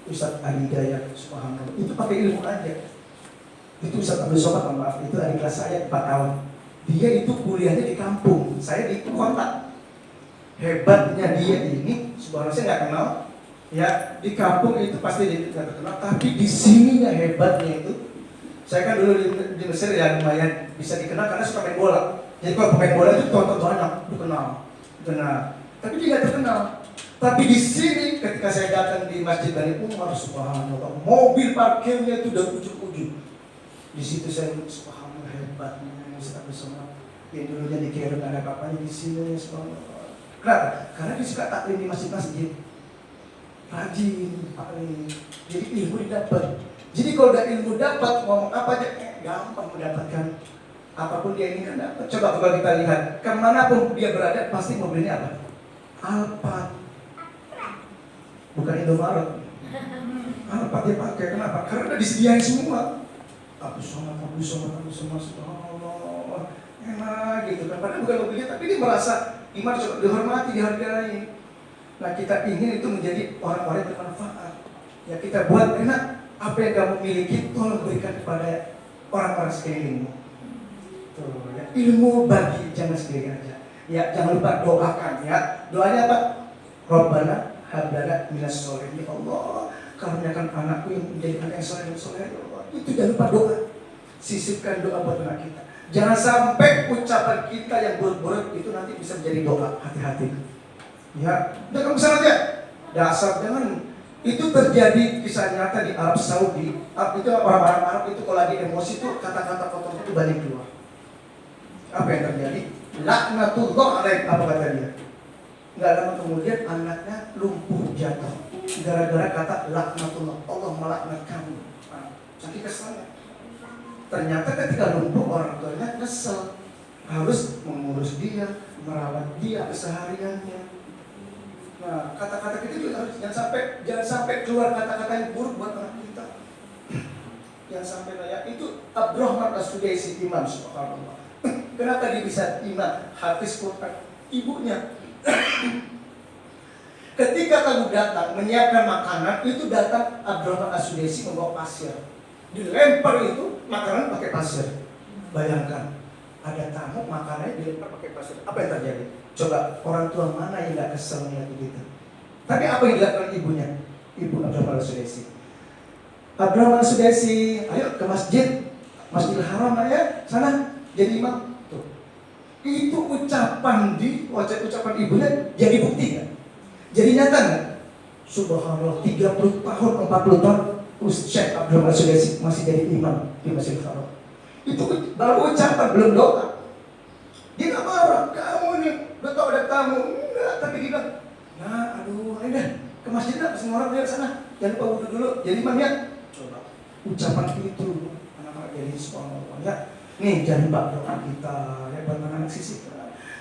Ustaz Ali Dayat, subhanallah, itu pakai ilmu aja. Itu Ustaz Abdul Somad, mohon maaf, itu adik kelas saya 4 tahun. Dia itu kuliahnya di kampung, saya di kota. Hebatnya dia ini, subhanallah saya nggak kenal. Ya, di kampung itu pasti dia nggak terkenal, tapi di sininya hebatnya itu. Saya kan dulu di Mesir ya lumayan bisa dikenal karena suka main bola. Jadi kalau pemain bola itu tonton banyak, dikenal. Tapi dia nggak terkenal. Tapi di sini ketika saya datang di Masjid Bani Umar, subhanallah, mobil parkirnya itu dari ujung-ujung. Di situ saya subhanallah hebatnya Ustaz bersama yang dulunya di Keren ada apa-apanya di sini, subhanallah. Kenapa? Karena dia suka taklim di masjid-masjid. rajin, paling. Jadi ilmu didapat. Jadi kalau udah ilmu dapat, ngomong apa aja gampang mendapatkan apapun dia inginkan dapat. Coba kalau kita lihat, kemanapun dia berada pasti mobilnya apa? Alphard. Bukan Indomaret. Alphard dia pakai, kenapa? Karena udah disediain semua. Tapi sama, subhanallah, enak gitu kan. Padahal bukan mobilnya, tapi dia merasa iman, dihormati, dihargai. Nah kita ingin itu menjadi orang-orang yang bermanfaat. Ya kita buat enak, apa yang kamu miliki tolong berikan kepada orang-orang sekelilingmu. Tuh, ya. Ilmu bagi, jangan sendiri aja. Ya jangan lupa doakan ya. Doanya apa? Rabbana hablana minas sholihin. Ya Allah, karuniakan anakku yang menjadi anak yang soleh dan soleh. Ya Allah, itu jangan lupa doa. Sisipkan doa buat anak kita. Jangan sampai ucapan kita yang buruk-buruk itu nanti bisa menjadi doa. Hati-hati. Ya, udah kamu kesana aja. Dasar jangan. Itu terjadi kisah nyata di Arab Saudi. Itu orang-orang Arab itu kalau lagi emosi itu kata-kata kotor itu banyak keluar. Apa yang terjadi? Laknatullah alaih, apa kata dia? Nggak lama kemudian anaknya lumpuh jatuh gara-gara kata laknatullah, Allah melaknat kamu. Saking keselnya. Ternyata ketika lumpuh orang tuanya kesel, harus mengurus dia, merawat dia kesehariannya. Nah, kata-kata kita juga harus jangan sampai keluar kata-kata yang buruk buat anak kita. Yang sampai layak itu Abdurrahman As-Sudaisi imam, subhanallah. Kenapa dia bisa imam, hafiz Quran? Ibunya. Ketika kamu datang menyiapkan makanan, itu datang Abdurrahman As-Sudaisi membawa pasir. Dilempar itu makanan pakai pasir. Bayangkan, ada tamu makanannya dilempar pakai pasir. Apa yang terjadi? Coba orang tua mana yang gak kesel melihat begitu? Tapi apa yang dilakukan ibunya? Ibu Abdurrahman As-Sudaisi. Abdurrahman As-Sudaisi, ayo ke Masjidil Haram ya, sana jadi imam. Tuh. Itu ucapan ibunya jadi bukti kan? Jadi nyata kan? Subhanallah, 30 tahun, 40 tahun Syekh Abdurrahman As-Sudaisi masih jadi imam di Masjidil Haram. Itu baru ucapan, belum doa. Dia gak marah, kamu nih, udah tau ada tamu. Enggak, tapi dia bilang, nah aduh, ayo dah ke masjid dah, semua orang lihat sana. Jangan lupa wudhu dulu, jadi imam ya. Coba, ucapan itu, anak-anak jadi subhanallah ya. Nih, jangan lupa doa kita, ya buat anak-anak sisi.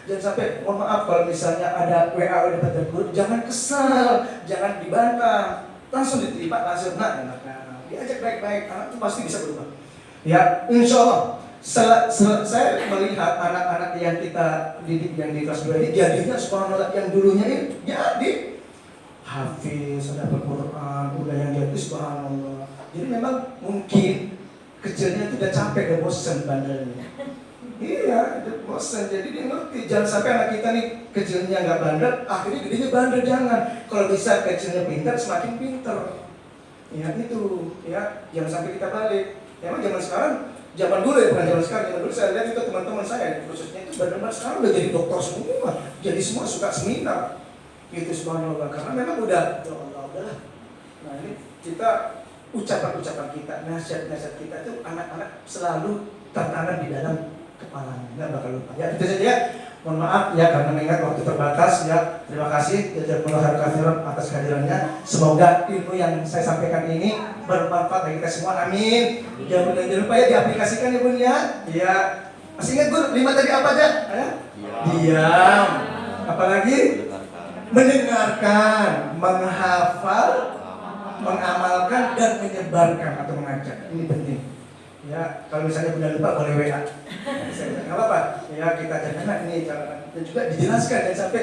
Jangan sampai, mohon maaf kalau misalnya ada WA dapat dari guru, jangan kesal, jangan dibantah. Langsung diterima, langsung diajak baik-baik, anak itu pasti bisa berubah. Ya, insya Allah. Saya melihat anak-anak yang kita didik yang di kelas 2 ini jadinya subhanallah yang dulunya ini jadi hafiz, ada Al-Quran, udah yang jadi subhanallah. Jadi memang mungkin kecilnya itu udah capek, udah bosan bandelnya. Iya, udah bosan. Jadi dia ngerti, jangan sampai anak kita nih kecilnya nggak bandel, akhirnya gedenya bandel. Jangan. Kalau bisa kecilnya pintar, semakin pintar. Ya itu, ya jangan sampai kita balik. Memang zaman sekarang, zaman dulu ya, bukan zaman sekarang. Zaman dulu saya lihat itu teman-teman saya, khususnya itu benar-benar sekarang udah jadi dokter semua, jadi semua suka seminar. Itu subhanallah, karena memang udah, ya Allah udahlah. Nah ini kita ucapan-ucapan kita, nasihat-nasihat kita itu anak-anak selalu tertanam di dalam kepalanya, nggak bakal lupa. Ya itu saja. Mohon maaf ya karena mengingat waktu terbatas ya. Terima kasih jazakumullah khairan atas kehadirannya. Semoga ilmu yang saya sampaikan ini bermanfaat bagi kita semua. Amin. Jangan lupa ya diaplikasikan ya Bun ya. Iya. Masih ingat Bun 5 tadi apa aja? Diam. Apalagi? Mendengarkan, menghafal, mengamalkan dan menyebarkan atau mengajak. Ini penting. Ya, kalau misalnya Bunda lupa boleh WA. Nggak apa-apa. Ya, kita jangan ini cara dan juga dijelaskan dan sampai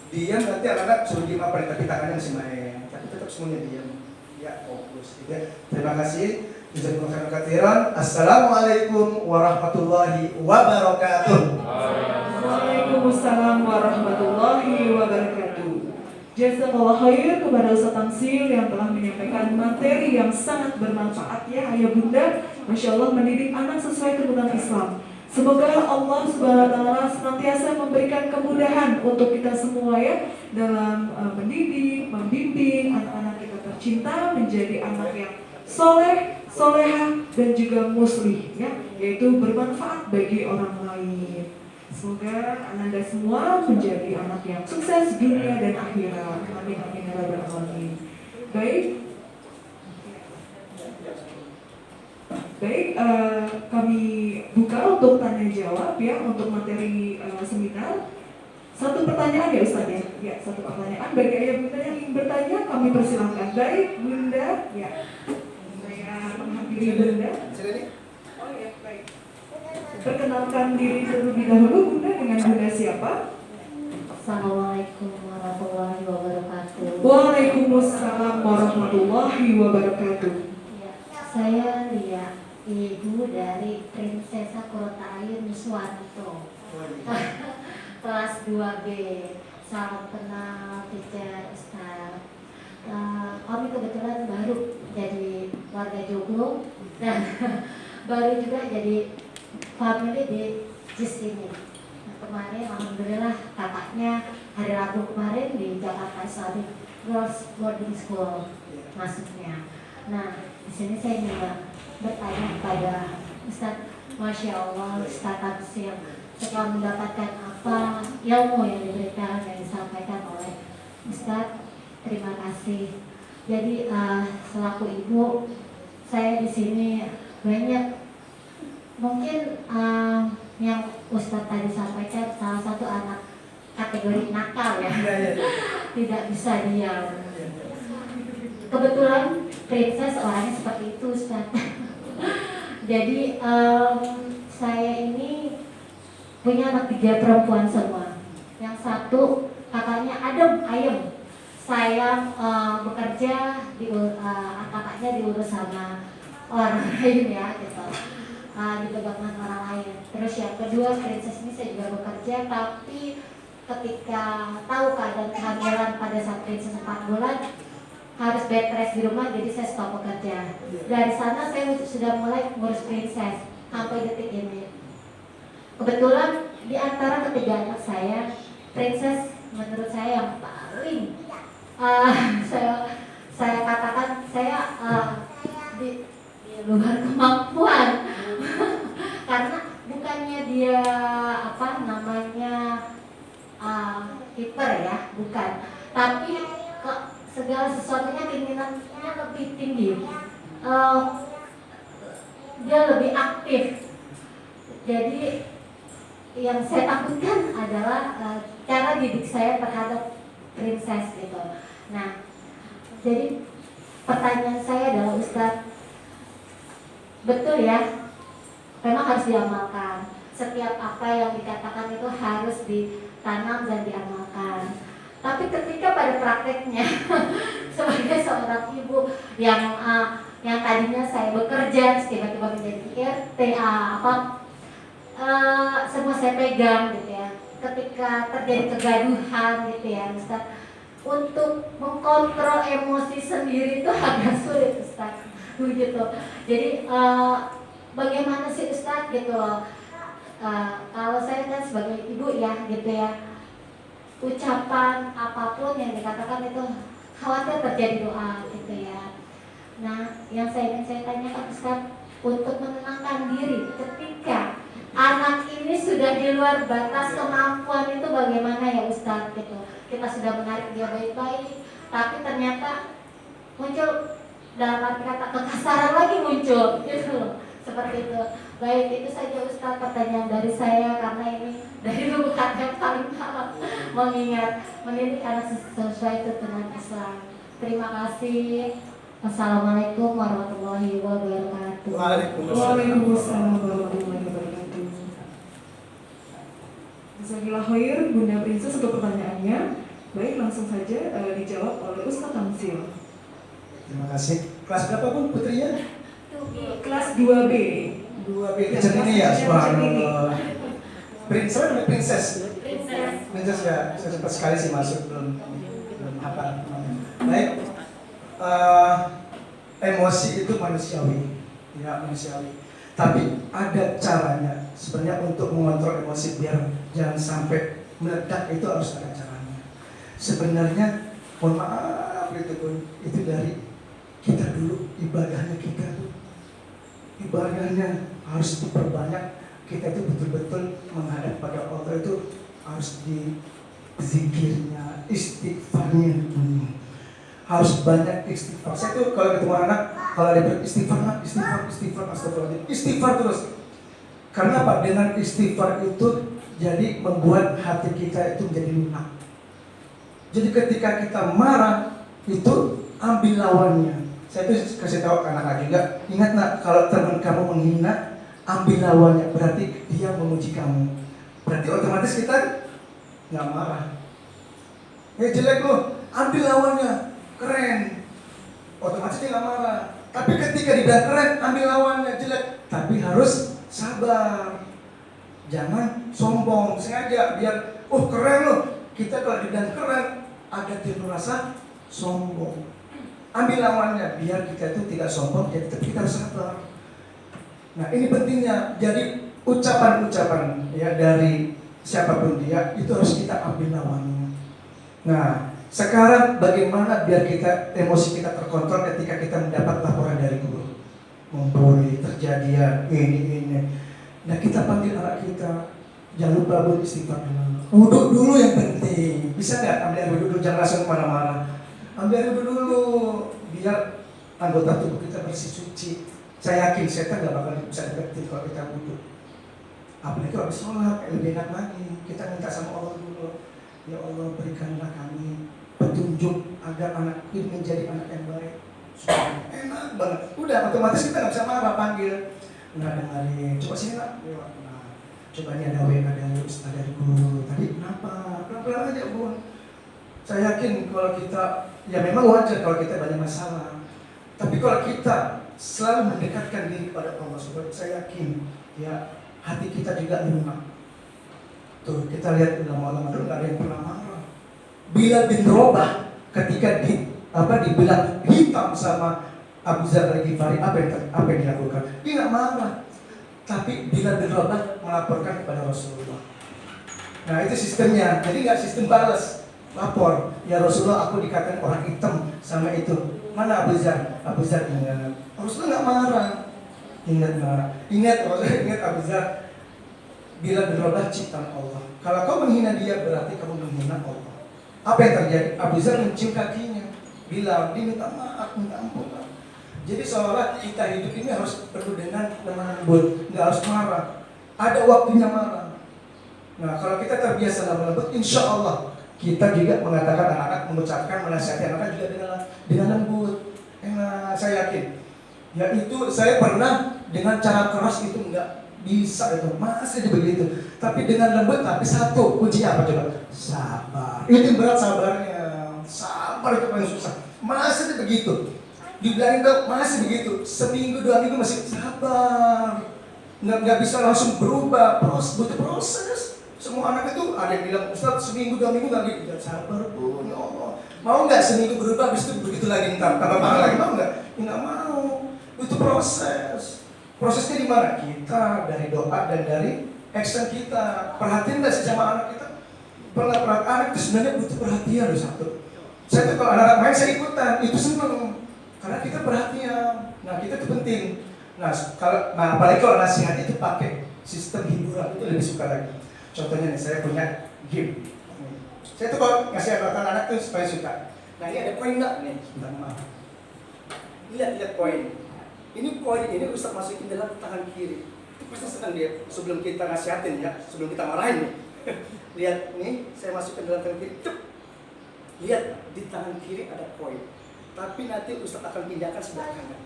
diam nanti anak-anak suruh diam apa tapi tangannya masih main. Tapi tetap semuanya diam. Ya, fokus. Gitu. Terima kasih. Jazakumullah khairan. Assalamualaikum warahmatullahi wabarakatuh. Waalaikumsalam warahmatullahi wabarakatuh. Jazakallah khair kepada Ustaz Tamsil yang telah menyampaikan materi yang sangat bermanfaat ya ayah bunda. Masya Allah mendidik anak sesuai tuntunan Islam. Semoga Allah Subhanahu wa Ta'ala senantiasa memberikan kemudahan untuk kita semua ya dalam mendidik, membimbing anak-anak kita tercinta menjadi anak yang soleh, solehah dan juga muslih ya, yaitu bermanfaat bagi orang lain. Semoga Anda semua menjadi anak yang sukses dunia dan akhirat. Amin amin ya rabbal alamin. Baik. Baik, kami buka untuk tanya jawab ya untuk materi seminar. Satu pertanyaan ya Ustaz ya? Ya, satu pertanyaan. Bagi ayah bunda yang ingin bertanya, kami persilahkan. Baik, Bunda. Ya, saya menghampiri Bunda. Oh ya, baik. Perkenalkan diri terlebih dahulu Bunda, dengan Bunda siapa? Assalamualaikum warahmatullahi wabarakatuh. Waalaikumsalam warahmatullahi wabarakatuh. Ya, saya Lia, ibu dari Prinsesa Kota Ayu Nuswanto. Kelas 2B. Salam kenal teacher Ustaz. Kami kebetulan baru jadi warga Joglo dan baru juga jadi family di JIS ini. Kemarin alhamdulillah kakaknya hari Rabu kemarin di Jakarta Islamic Girls Boarding School masuknya. Nah, di sini saya ingin bertanya kepada Ustaz, Masya Allah, Ustaz Tamsil setelah mendapatkan apa ilmu yang diberikan dan disampaikan oleh Ustaz, terima kasih. Jadi selaku ibu, saya di sini banyak mungkin yang Ustadz tadi sampaikan, salah satu anak kategori nakal ya, tidak bisa diam. Kebetulan Princess orangnya seperti itu Ustadz. Jadi saya ini punya anak 3 perempuan semua. Yang satu kakaknya adem ayem, saya bekerja di kakaknya diurus sama orang lain ya gitu. Dipegang orang lain. Terus yang kedua, Princess ini saya juga bekerja, tapi ketika tahu keadaan kehamilan pada saat Princess 4 bulan harus bed rest di rumah, jadi saya stop bekerja. Dari sana saya sudah mulai ngurus Princess sampai detik ini. Kebetulan di antara ketiga anak saya, Princess menurut saya yang paling saya katakan saya di luar kemampuan. Karena bukannya dia hiper ya, bukan, tapi segala sesuatunya keinginannya lebih tinggi, dia lebih aktif. Jadi yang saya takutkan adalah cara didik saya terhadap Princess gitu. Nah, jadi pertanyaan saya adalah Ustadz, betul ya, memang harus diamalkan. Setiap apa yang dikatakan itu harus ditanam dan diamalkan. Tapi ketika pada prakteknya sebagai seorang ibu yang tadinya saya bekerja, tiba-tiba menjadi RT, semua saya pegang gitu ya. Ketika terjadi kegaduhan gitu ya Ustaz, untuk mengkontrol emosi sendiri itu agak sulit Ustaz, gitu. Jadi bagaimana sih Ustaz gitu loh? Kalau saya kan sebagai ibu ya gitu ya, ucapan apapun yang dikatakan itu khawatir terjadi doa gitu ya. Nah, yang ingin saya tanyakan Ustaz, untuk menenangkan diri ketika anak ini sudah di luar batas kemampuan itu bagaimana ya Ustaz gitu. Kita sudah menarik dia baik-baik, tapi ternyata muncul dalam arti kata kekasaran lagi muncul gitu loh. Seperti itu. Baik, itu saja Ustaz pertanyaan dari saya, karena ini dari lubuk yang paling dalam mengingat mendidik anak sesuai tuntunan Islam. Terima kasih. Wassalamualaikum warahmatullahi wabarakatuh. Waalaikumsalam warahmatullahi wabarakatuh. Jazakallahu khair Bunda Princess untuk pertanyaannya. Baik, langsung saja dijawab oleh Ustaz Tamsil. Terima kasih. Kelas berapa pun putrinya? Kelas 2B. 2B. Teacher ini ya, subhanallah. Princess. Princess ya, saya sempat sekali sih masuk, belum hafal. Baik. Emosi itu manusiawi, ya manusiawi. Tapi ada caranya. Sebenarnya untuk mengontrol emosi biar jangan sampai meledak itu harus ada caranya. Sebenarnya, mohon maaf itu dari kita dulu, ibadahnya kita tuh. Ibadahnya harus diperbanyak. Kita itu betul-betul menghadap pada Allah itu harus di zikirnya, istighfarnya, harus banyak istighfar. Saya tuh kalau ketemu anak, kalau dia beristighfar, astagfirullahaladzim, istighfar terus. Karena apa? Dengan istighfar itu jadi membuat hati kita itu menjadi lunak. Jadi ketika kita marah itu ambil lawannya. Saya tuh kasih tahu anak-anak juga, ingat nak, kalau teman kamu menghina, ambil lawannya, berarti dia memuji kamu. Berarti otomatis kita nggak marah. Ya jelek loh, ambil lawannya, keren. Otomatis dia nggak marah. Tapi ketika dibilang keren, ambil lawannya, jelek. Tapi harus sabar. Jangan sombong, sengaja biar, oh keren loh. Kita kalau dibilang keren, ada timbul rasa sombong. Ambil lawannya, biar kita itu tidak sombong, jadi kita harus sabar. Nah ini pentingnya, jadi ucapan-ucapan ya dari siapapun dia, itu harus kita ambil lawannya. Nah sekarang bagaimana biar kita, emosi kita terkontrol ketika kita mendapat laporan dari guru membuli, terjadian, ini. Nah kita panggil anak kita, jangan lupa beristighfar dulu. Wudhu dulu yang penting, bisa nggak ambil air wudhu dulu, jangan langsung marah-marah. Ambil air wudhu dulu, biar anggota tubuh kita bersih suci. Saya yakin setan nggak bakal bisa deketin kalau kita wudhu. Apalagi kalau habis sholat, lebih enak lagi. Kita minta sama Allah dulu, ya Allah berikanlah kami petunjuk agar anak ini menjadi anak yang baik. Enak banget. Udah otomatis kita nggak bisa marah, panggil. Nah dengarin, coba sini nak. Nah, coba ini ada ada guru. Tadi kenapa? Pelan-pelan aja bun. Saya yakin kalau kita, ya memang wajar kalau kita banyak masalah. Tapi kalau kita selalu mendekatkan diri pada Allah Subhanahu, saya yakin ya hati kita juga lunak. Tuh kita lihat ulama-ulama dulu nggak ada yang pernah marah. Bilal bin Rabah ketika dibilang hitam sama Abu Dzar Al-Ghifari, apa yang dilakukan? Dia nggak marah. Tapi Bilal bin Rabah melaporkan kepada Rasulullah. Nah itu sistemnya. Jadi nggak sistem balas. Lapor, ya Rasulullah aku dikatakan orang hitam sama itu. Mana Abu Dzar? Abu Dzar ingat. Rasulullah nggak marah. Ingat Abu Dzar. Bilal bin Rabah ciptaan Allah. Kalau kau menghina dia berarti kamu menghina Allah. Apa yang terjadi? Abu Dzar mencium kakinya. Bilal, dia minta maaf, minta ampun. Jadi seolah kita hidup ini harus penuh dengan lemah lembut, nggak harus marah. Ada waktunya marah. Nah kalau kita terbiasa lemah lembut, insya Allah kita juga mengatakan anak-anak, mengucapkan, menasihati anak-anak juga dengan lembut. Saya yakin. Ya itu saya pernah dengan cara keras itu nggak bisa itu, masih begitu. Tapi dengan lembut, tapi satu kunci apa coba? Sabar. Itu berat sabarnya. Sabar itu paling susah. Masih begitu. Dibilangin dong masih begitu. Seminggu 2 minggu masih sabar. Nggak bisa langsung berubah. Butuh proses. Semua anak itu ada yang bilang Ustaz seminggu 2 minggu nggak gitu. Sabar pun ya Allah. Mau nggak seminggu berubah habis itu begitu lagi ntar tambah parah lagi, mau nggak? Nggak mau. Butuh proses. Prosesnya di mana? Kita dari doa dan dari action kita. Perhatian nggak sih sama anak kita? Anak itu sebenarnya butuh perhatian loh satu. Saya tuh kalau anak-anak main saya ikutan, itu seneng. Karena kita perhatian. Nah kita itu penting. Nah apalagi kalau nasihat itu pakai sistem hiburan itu lebih suka lagi. Contohnya nih saya punya game. Saya tuh kalau ngasih anak-anak tuh supaya suka. Nah ini ada koin nggak nih? Sebentar maaf. Lihat koin. Ini koin ini Ustaz masukin dalam tangan kiri. Itu pasti senang dia. Sebelum kita nasihatin ya, sebelum kita marahin nih. Lihat nih, saya masukkan dalam tangan kiri. Cuk. Lihat di tangan kiri ada koin. Tapi nanti Ustaz akan pindahkan sebelah kanan.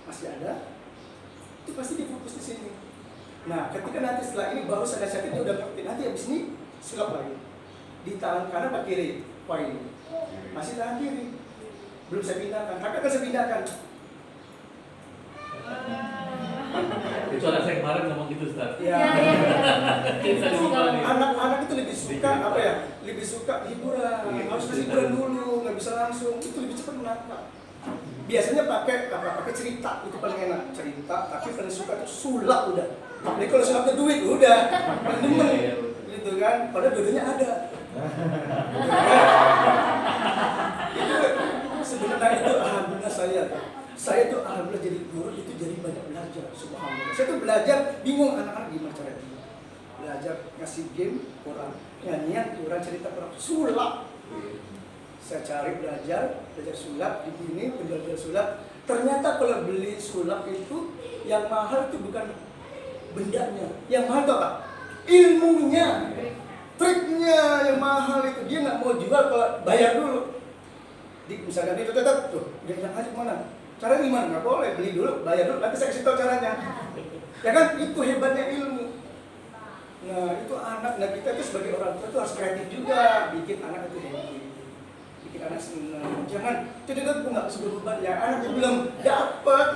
Masih ada? Itu pasti difokus di sini. Nah, ketika nanti setelah ini baru saya nasihatin dia udah ngerti. Nanti habis ini silap lagi. Di tangan kanan apa kiri? Koin. Masih tangan kiri. Belum saya pindahkan, tapi akan saya pindahkan. Itu anak saya kemarin ngomong gitu Ustaz. Ya. Itu Anak-anak itu lebih suka apa ya? Lebih suka hiburan. Harus kasih hiburan dulu, nggak bisa langsung. Itu lebih cepat menangkap. Biasanya pakai cerita itu paling enak, cerita. Tapi paling suka itu sulap udah. Jadi kalau sulapnya duit udah, paling demen. Gitu kan? Padahal dua-duanya ada. Itu sebenarnya itu alhamdulillah saya tuh alhamdulillah jadi guru itu jadi banyak belajar. Subhanallah. Saya tuh belajar bingung anak-anak gimana caranya. Belajar ngasih game Quran, nyanyian Quran, cerita Quran, sulap. Saya cari belajar sulap di sini, penjual sulap. Ternyata kalau beli sulap itu yang mahal itu bukan bendanya, yang mahal itu apa? Ilmunya, triknya yang mahal itu. Dia nggak mau jual kalau bayar dulu. Misalkan itu tetap tuh, dia bilang aja mana? Caranya gimana? Nggak boleh, beli dulu, bayar dulu, nanti saya kasih tahu caranya. Ya kan, itu hebatnya ilmu. Nah itu anak, nah kita itu sebagai orang tua itu harus kreatif juga, bikin anak itu happy, bikin anak senang. Jangan tidak aku nggak sebelum beban ya, anak itu belum dapat.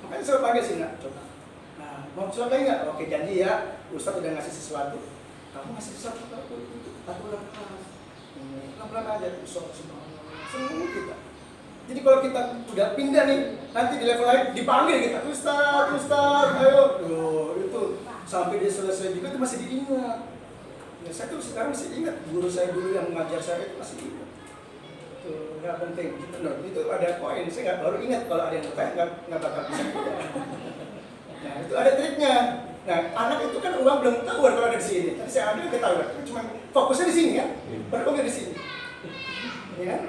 Makanya saya panggil sih, nak coba. Nah mau sesuatu lagi nggak? Oke janji ya, Ustadz udah ngasih sesuatu. Kamu ngasih sesuatu ke aku itu aku lepas. Pelan-pelan aja, senang kita. Jadi kalau kita udah pindah nih, nanti di level lain dipanggil kita, Ustadz, ayo. Loh, itu sampai dia selesai juga itu masih diingat. Ya, saya tuh sekarang masih ingat guru saya dulu yang mengajar saya itu masih ingat. Tuh, nggak penting. Gitu, loh. Itu ada poin. Saya nggak baru ingat kalau ada yang lupa nggak bakal bisa. Nah itu ada triknya. Nah anak itu kan uang belum ketahuan kalau ada di sini. Tadi saya ambil ketahuan. Cuma fokusnya di sini ya. Berpikir di sini. Ya kan?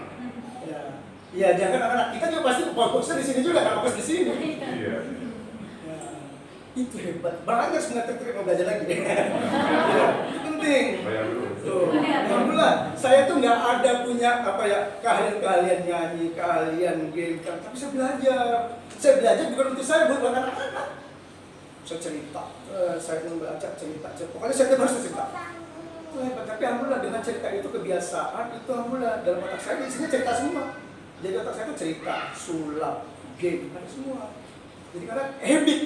Ya. Ya jangan anak-anak kita juga pasti fokusnya di sini juga, nggak fokus di sini. Iya. Nah, itu hebat. Banyak sebenarnya trik mau belajar lagi. Ya, itu penting. Tuh, alhamdulillah. Saya tuh nggak ada punya apa ya keahlian nyanyi, keahlian game, tapi saya belajar. Saya belajar bukan untuk saya, buat anak-anak. Saya cerita, saya membaca cerita. Pokoknya saya harus cerita. Itu hebat. Tapi alhamdulillah dengan cerita itu kebiasaan itu alhamdulillah dalam otak saya isinya cerita semua. Jadi otak saya itu cerita, sulap, game, ada semua. Jadi karena habit.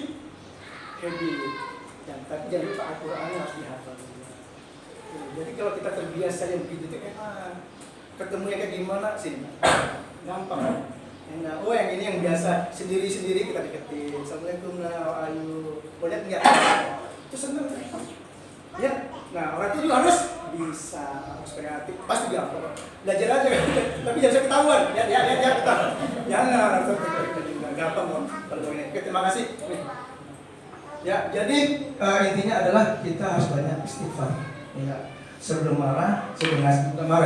Dan tapi jangan lupa Al-Quran harus dihafal. Jadi kalau kita terbiasa yang begitu itu enak. Ketemunya kayak gimana sih? Gampang. Nah, oh yang ini yang biasa sendiri-sendiri kita deketin. Assalamualaikum ayu. Boleh enggak? Itu seneng. Ya. Nah, orang itu juga harus bisa, harus kreatif. Pasti gampang. Belajar aja. Tapi jangan sampai ketahuan. Ya ketahuan. Jangan harus gampang kok. Kalau ini. Oke, terima kasih. Ya, jadi intinya adalah kita harus banyak istighfar. Ya. Sebelum marah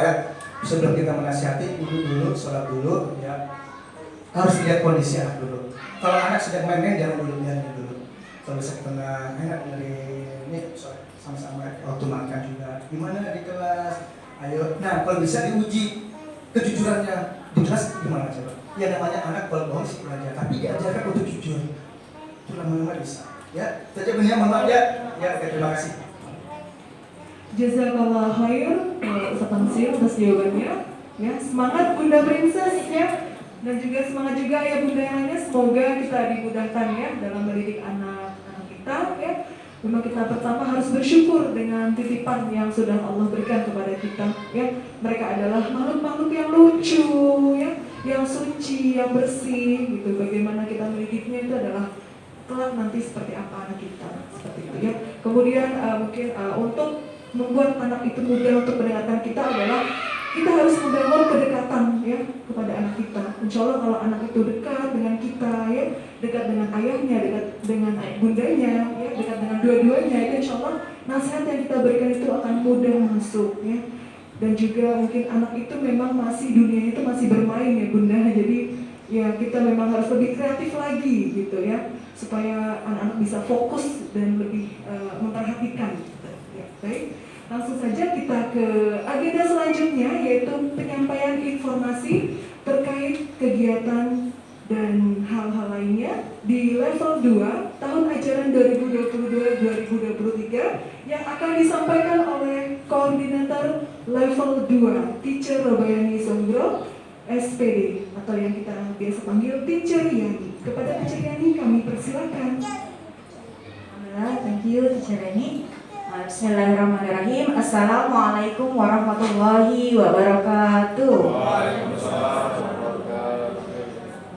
ya. Sebelum kita menasihati, dulu sholat dulu ya. Harus lihat kondisi anak dulu. Kalau anak sedang main-main jangan dulu lihat dulu. Kalau bisa tengah enak dari ini sama-sama waktu makan juga. Gimana di kelas? Ayo. Nah kalau bisa diuji kejujurannya di kelas gimana coba? Ya namanya anak kalau bohong sih belajar, tapi diajarkan untuk jujur. Itu lama-lama bisa. Ya, saja benar mohon ya. Ya, terima kasih. Jazakallah khair Ustaz Tamsil atas jawabannya. Ya, semangat Bunda Princess ya. Dan juga semangat juga ya bunda yang lainnya, semoga kita dimudahkan ya dalam mendidik anak-anak kita ya. Memang kita pertama harus bersyukur dengan titipan yang sudah Allah berikan kepada kita ya. Mereka adalah makhluk-makhluk yang lucu ya, yang suci, yang bersih gitu. Bagaimana kita mendidiknya itu adalah kelak nanti seperti apa anak kita, seperti itu ya. Kemudian mungkin untuk membuat anak itu mudah untuk mendengarkan kita adalah kita harus membangun kedekatan ya kepada anak kita. Insya Allah kalau anak itu dekat dengan kita ya, dekat dengan ayahnya, dekat dengan bundanya, ya, dekat dengan dua-duanya, ya, insya Allah nasihat yang kita berikan itu akan mudah masuk ya. Dan juga mungkin anak itu memang masih dunianya itu masih bermain ya bunda. Jadi ya kita memang harus lebih kreatif lagi gitu ya, supaya anak-anak bisa fokus dan lebih memperhatikan. Gitu. Ya, baik. Langsung saja kita ke agenda selanjutnya, yaitu penyampaian informasi terkait kegiatan dan hal-hal lainnya di level 2 tahun ajaran 2022-2023 yang akan disampaikan oleh koordinator level 2 Teacher Robayani Songgro SPD atau yang kita biasa panggil Teacher Yani. Kepada Teacher Yani kami persilakan. Alhamdulillah, thank you Teacher Yani. Bismillahirrahmanirrahim. Assalamualaikum warahmatullahi wabarakatuh.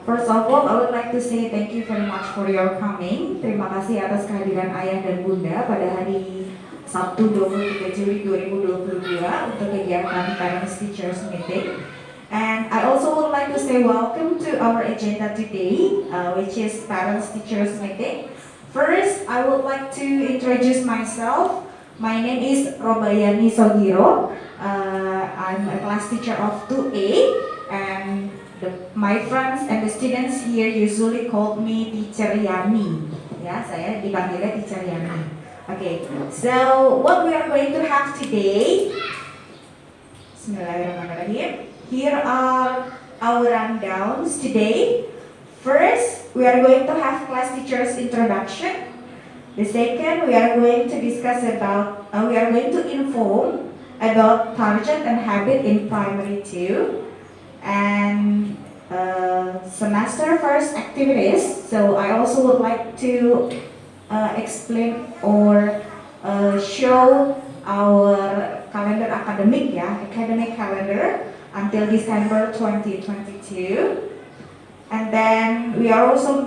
First of all, I would like to say thank you very much for your coming. Terima kasih atas kehadiran ayah dan bunda pada hari Sabtu 23 Juli 2022 untuk kegiatan Parents Teachers Meeting. And I also would like to say welcome to our agenda today, which is Parents Teachers Meeting. First, I would like to introduce myself. My name is Robayani Sogiro. I'm a class teacher of 2A, and my friends and the students here usually call me Teacher Yani. Ya, saya dipanggilnya Teacher Yani. Okay, so what we are going to have today, Bismillahirrahmanirrahim. Here are our rundowns today. First, we are going to have class teacher's introduction. The second, we are going to inform about target and habit in primary 2 and semester first activities. So I also would like to explain or show our academic calendar until December 2022. And then we are also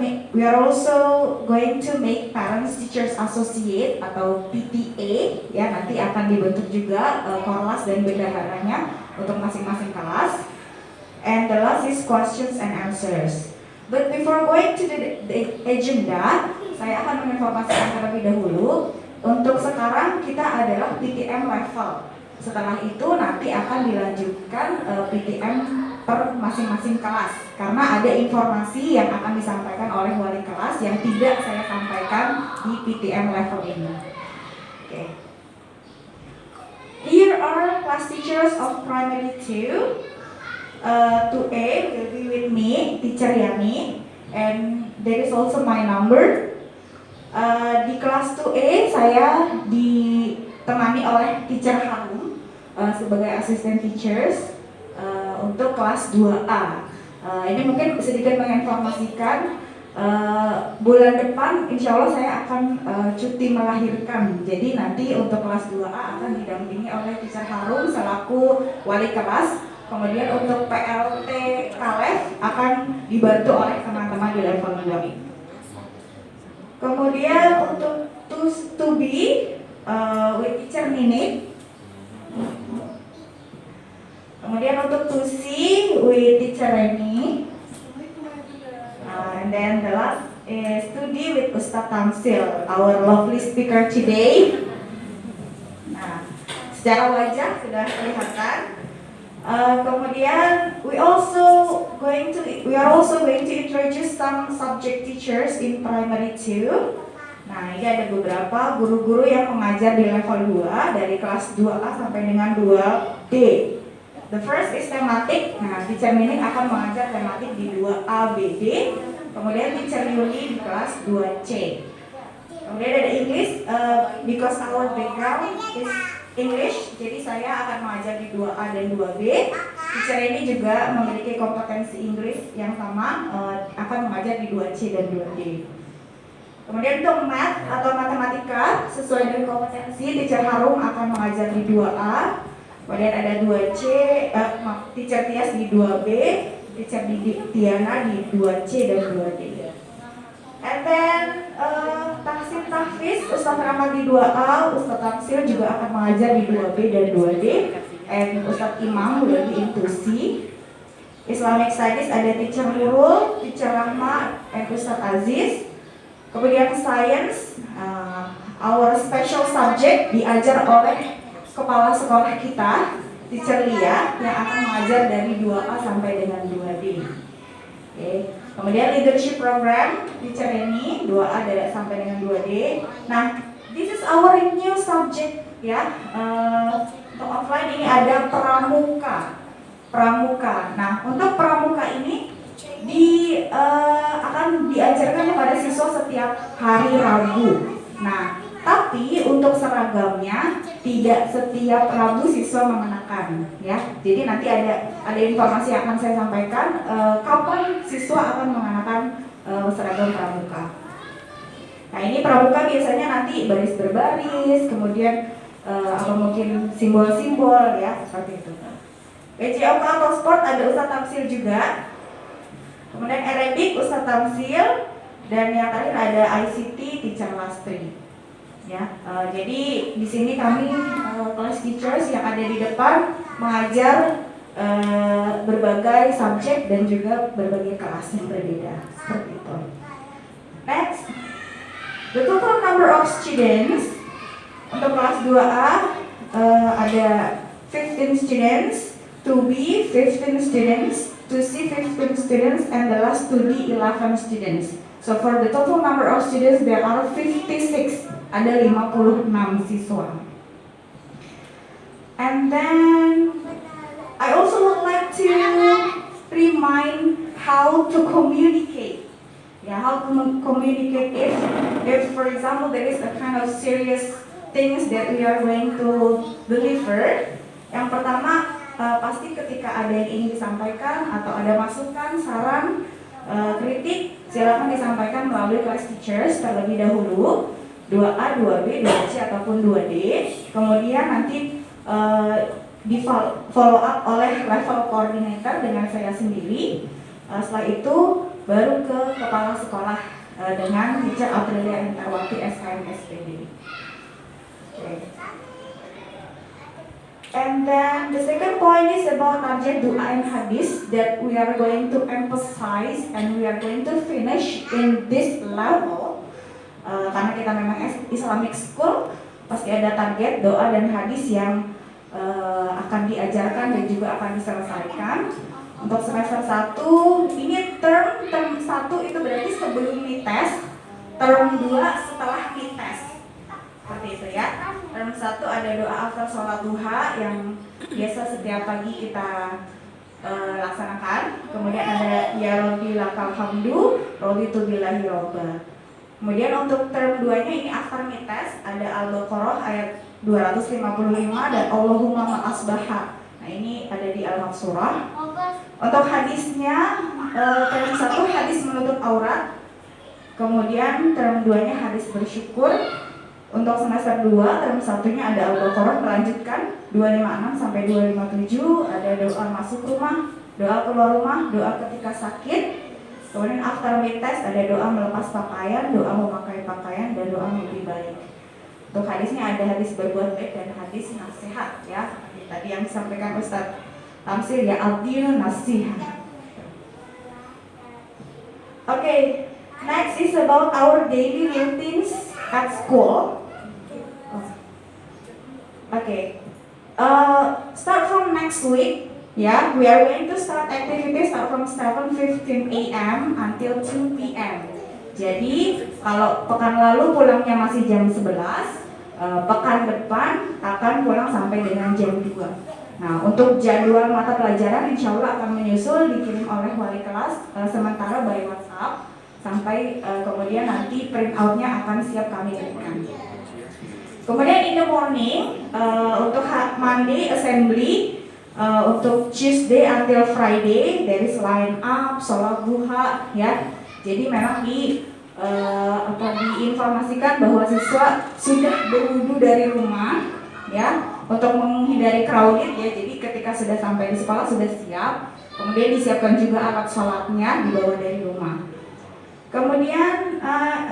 going to make Parents Teachers Associate atau PTA, ya, nanti akan dibentuk juga korlas dan bendaharanya untuk masing-masing kelas. And the last is questions and answers. But before going to the agenda, saya akan menginformasikan terlebih dahulu. Untuk sekarang kita adalah PTM level. Setelah itu nanti akan dilanjutkan PTM per masing-masing kelas, karena ada informasi yang akan disampaikan oleh wali kelas yang tidak saya sampaikan di PTM level ini. Okay. Here are class teachers of primary 2. 2A will be with me, Teacher Yani, and there is also my number. Di kelas 2A saya ditemani oleh Teacher Harum sebagai assistant teachers. Untuk kelas 2A. Ini mungkin sedikit menginformasikan bulan depan insya Allah saya akan cuti melahirkan. Jadi nanti untuk kelas 2A akan didampingi oleh Teacher Harum selaku wali kelas. Kemudian untuk PLT Kalef akan dibantu oleh teman-teman di level 2. Kemudian untuk 2B with Teacher Nini. Kemudian untuk 2C with Teacher Reni, and then the last is 2D with Ustadz Tamsil, our lovely speaker today. Nah, secara wajah sudah kelihatan. Kemudian we are also going to introduce some subject teachers in primary 2. Nah, ini ada beberapa guru-guru yang mengajar di level 2 dari kelas 2A sampai dengan 2D. The first is tematik. Nah, Teacher Mining akan mengajar tematik di 2A, BD. Kemudian Teacher Yuli di kelas 2C. Kemudian ada English, because our background is English, jadi saya akan mengajar di 2A dan 2B. Teacher ini juga memiliki kompetensi Inggris yang sama, akan mengajar di 2C dan 2D. Kemudian untuk math atau matematika, sesuai dengan kompetensi, Teacher Harum akan mengajar di 2A. Kemudian ada 2C, Teacher Tias di 2B, Teacher Diana di 2C dan 2D. And then Tahsin Tahfiz, Ustadz Rahmat di 2A, Ustadz Tamsil juga akan mengajar di 2B dan 2D. And Ustadz Imam udah di 2C. Islamic Studies ada Teacher Nurul, Teacher Rahmat, and Ustadz Aziz. Kemudian Science, our special subject diajar oleh kepala sekolah kita, Teacher Lia, yang akan mengajar dari 2A sampai dengan 2D. Okay. Kemudian Leadership Program, Teacher Reni, 2A sampai dengan 2D. Nah, this is our new subject, ya. Untuk offline ini ada pramuka. Nah, untuk pramuka ini akan diajarkan kepada siswa setiap hari Rabu. Nah, tapi untuk seragamnya tidak setiap Rabu siswa mengenakan, ya. Jadi nanti ada informasi yang akan saya sampaikan kapan siswa akan mengenakan seragam pramuka. Nah, ini pramuka biasanya nanti baris berbaris, kemudian atau mungkin simbol-simbol, ya, seperti itu. PJOK atau sport ada Ustadz Tamsil juga. Kemudian Arabic Ustadz Tamsil, dan yang terakhir ada ICT Teacher Lastri. Ya, jadi di sini kami class teachers yang ada di depan mengajar berbagai subjek dan juga berbagai kelas yang berbeda, seperti itu. Next, the total number of students untuk kelas kelas 2A ada 15 students, 2B 15 students, 2C 15 students, and the last 2D 11 students. So for the total number of students there are 56. Ada 56 siswa. And then I also would like to remind how to communicate. Yeah, how to communicate if for example there is a kind of serious things that we are going to deliver. Yang pertama pasti ketika ada yang ingin disampaikan atau ada masukan, saran, kritik, silakan disampaikan melalui class teachers terlebih dahulu, 2A, 2B, 2C ataupun 2D. Kemudian nanti di follow up oleh level coordinator dengan saya sendiri. Setelah itu baru ke kepala sekolah dengan teacher Aprilia Interwati SKM SPD. Okay. And then the second point is about target doa and hadis that we are going to emphasize and we are going to finish in this level. Karena kita memang Islamic school, pasti ada target doa dan hadis yang akan diajarkan dan juga akan diselesaikan. Untuk semester 1, ini term 1 itu berarti sebelum tes, term 2 setelah tes. Seperti itu ya. Term 1 ada doa after sholat duha yang biasa setiap pagi kita laksanakan. Kemudian ada ya Rabbi lakal hamdu, raditu billahi robba. Kemudian untuk term 2-nya ini after tes ada Al-Baqarah ayat 255 dan Allahumma ma'asbaha. Nah ini ada di Al-Surah. Untuk hadisnya term 1 hadis menutup aurat. Kemudian term 2-nya hadis bersyukur. Untuk semester 2 term 1-nya ada Al-Baqarah melanjutkan 256 sampai 257, ada doa masuk rumah, doa keluar rumah, doa ketika sakit. Kemudian after test ada doa melepas pakaian, doa memakai pakaian, dan doa memberi balik. Untuk hadisnya ada hadis berbuat baik dan hadis nasihat ya. Tadi yang disampaikan Ustadz Tamsil ya, al-dinu nasihat. Okay, next is about our daily routines at school. Okay, start from next week. Yeah, we are going to start activities start from 7:15 a.m. until 2 p.m. Jadi kalau pekan lalu pulangnya masih jam 11, pekan depan akan pulang sampai dengan jam 2. Nah, untuk jadwal mata pelajaran insya Allah akan menyusul dikirim oleh wali kelas sementara by WhatsApp sampai kemudian nanti print outnya akan siap kami berikan. Kemudian in the morning untuk Monday assembly, untuk Tuesday until Friday there is line up, sholat duha ya. Jadi memang diinformasikan bahwa siswa sudah berwudu dari rumah ya untuk menghindari crowded ya. Jadi ketika sudah sampai di sekolah sudah siap. Kemudian disiapkan juga alat sholatnya dibawa dari rumah. Kemudian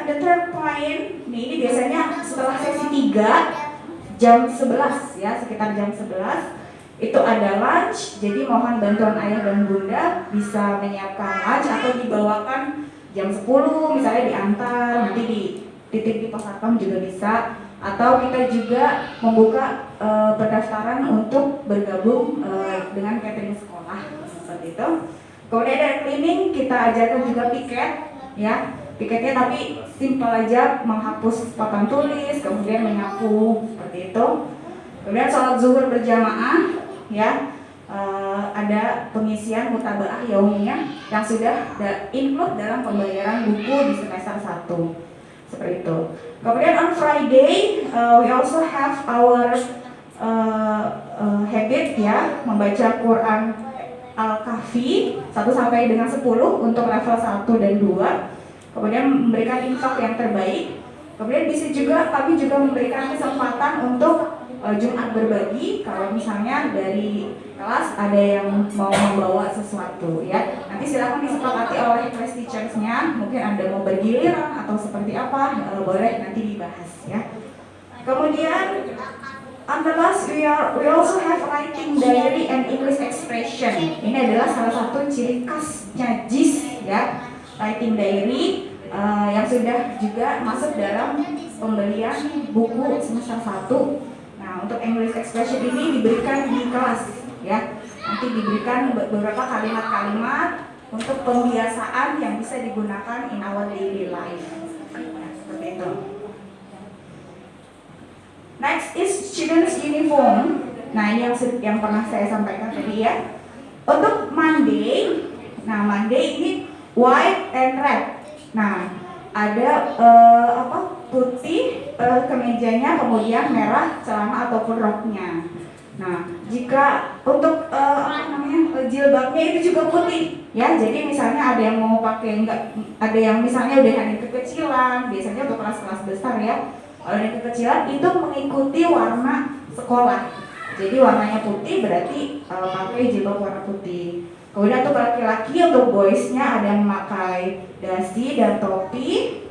ada third point, ini biasanya setelah sesi 3 jam 11 ya, sekitar jam 11 itu ada lunch. Jadi mohon bantuan ayah dan bunda bisa menyiapkan lunch atau dibawakan jam 10 misalnya diantar, nanti di titik di pos satpam juga bisa. Atau kita juga membuka pendaftaran untuk bergabung dengan catering sekolah seperti itu. Kemudian ada cleaning, kita ajarkan juga piket ya, piketnya tapi simpel aja, menghapus papan tulis, kemudian menyapu seperti itu. Kemudian sholat zuhur berjamaah ya, ada pengisian mutabaah yaumiyah yang sudah include dalam pembayaran buku di semester 1 seperti itu. Kemudian on Friday we also have our habit ya, membaca Quran Al-Kahfi 1 sampai dengan 10 untuk level 1 dan 2. Kemudian memberikan infak yang terbaik. Kemudian bisa juga kami juga memberikan kesempatan untuk Jumat berbagi. Kalau misalnya dari kelas ada yang mau membawa sesuatu ya, nanti silakan disepakati oleh class teachers-nya. Mungkin Anda mau bergiliran atau seperti apa, boleh nanti dibahas ya. Kemudian on the last we also have writing diary and English expression. Ini adalah salah satu ciri khasnya JIS ya, writing diary yang sudah juga masuk dalam pembelian buku semester 1 Nah, untuk English expression ini diberikan di kelas ya. Nanti diberikan beberapa kalimat-kalimat untuk pembiasaan yang bisa digunakan in our daily life. Nah, seperti itu. Next is students uniform. Nah, ini yang pernah saya sampaikan tadi ya. Untuk Monday, nah Monday ini white and red. Nah, ada putih kemejanya, kemudian merah celana ataupun roknya. Nah, jika untuk jilbabnya itu juga putih, ya. Jadi misalnya ada yang mau pakai ada yang misalnya udah ada kekecilan, biasanya untuk kelas-kelas besar ya. Kalau ada kekecilan itu mengikuti warna sekolah. Jadi warnanya putih berarti pakai jilbab warna putih. Kemudian untuk laki-laki, untuk boysnya ada yang memakai dasi dan topi.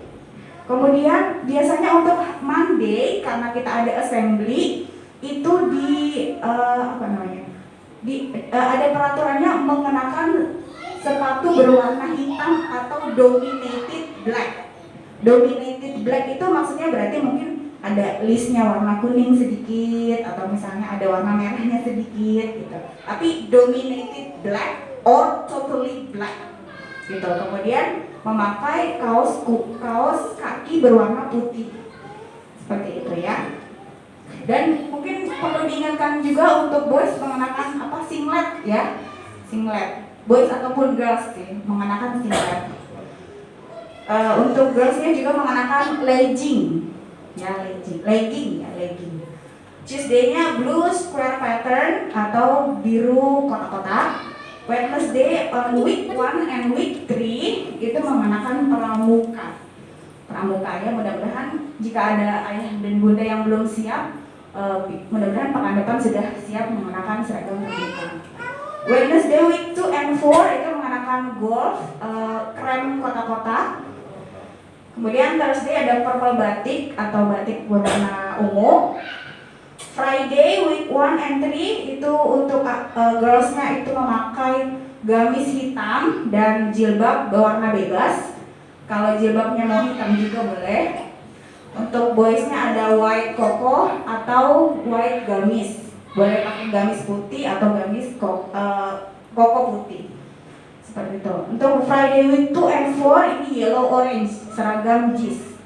Kemudian biasanya untuk Monday karena kita ada assembly itu ada peraturannya mengenakan sepatu berwarna hitam atau dominated black. Dominated black itu maksudnya berarti mungkin ada listnya warna kuning sedikit atau misalnya ada warna merahnya sedikit gitu. Tapi dominated black or totally black gitu. Kemudian memakai kaos kaki berwarna putih seperti itu ya. Dan mungkin perlu diingatkan juga untuk boys mengenakan singlet ya, singlet. Boys ataupun girls sih mengenakan singlet. Untuk girlsnya juga mengenakan legging. Legging. Tuesday-nya blue square pattern atau biru kotak-kotak. Wednesday on week 1 and week 3 itu mengenakan pramuka. Pramuka ya, mudah-mudahan jika ada ayah dan bunda yang belum siap, mudah-mudahan pekan depan sudah siap mengenakan seragam pramuka. Wednesday week 2 and 4 itu mengenakan golf, krem kotak-kotak. Kemudian Thursday ada purple batik atau batik berwarna ungu. Friday week 1 and 3 itu untuk girlsnya itu memakai gamis hitam dan jilbab berwarna bebas. Kalau jilbabnya mau hitam juga boleh. Untuk boysnya ada white koko atau white gamis. Boleh pakai gamis putih atau gamis koko putih. Seperti itu. Untuk Friday week 2 and 4 ini yellow orange, seragam JIS.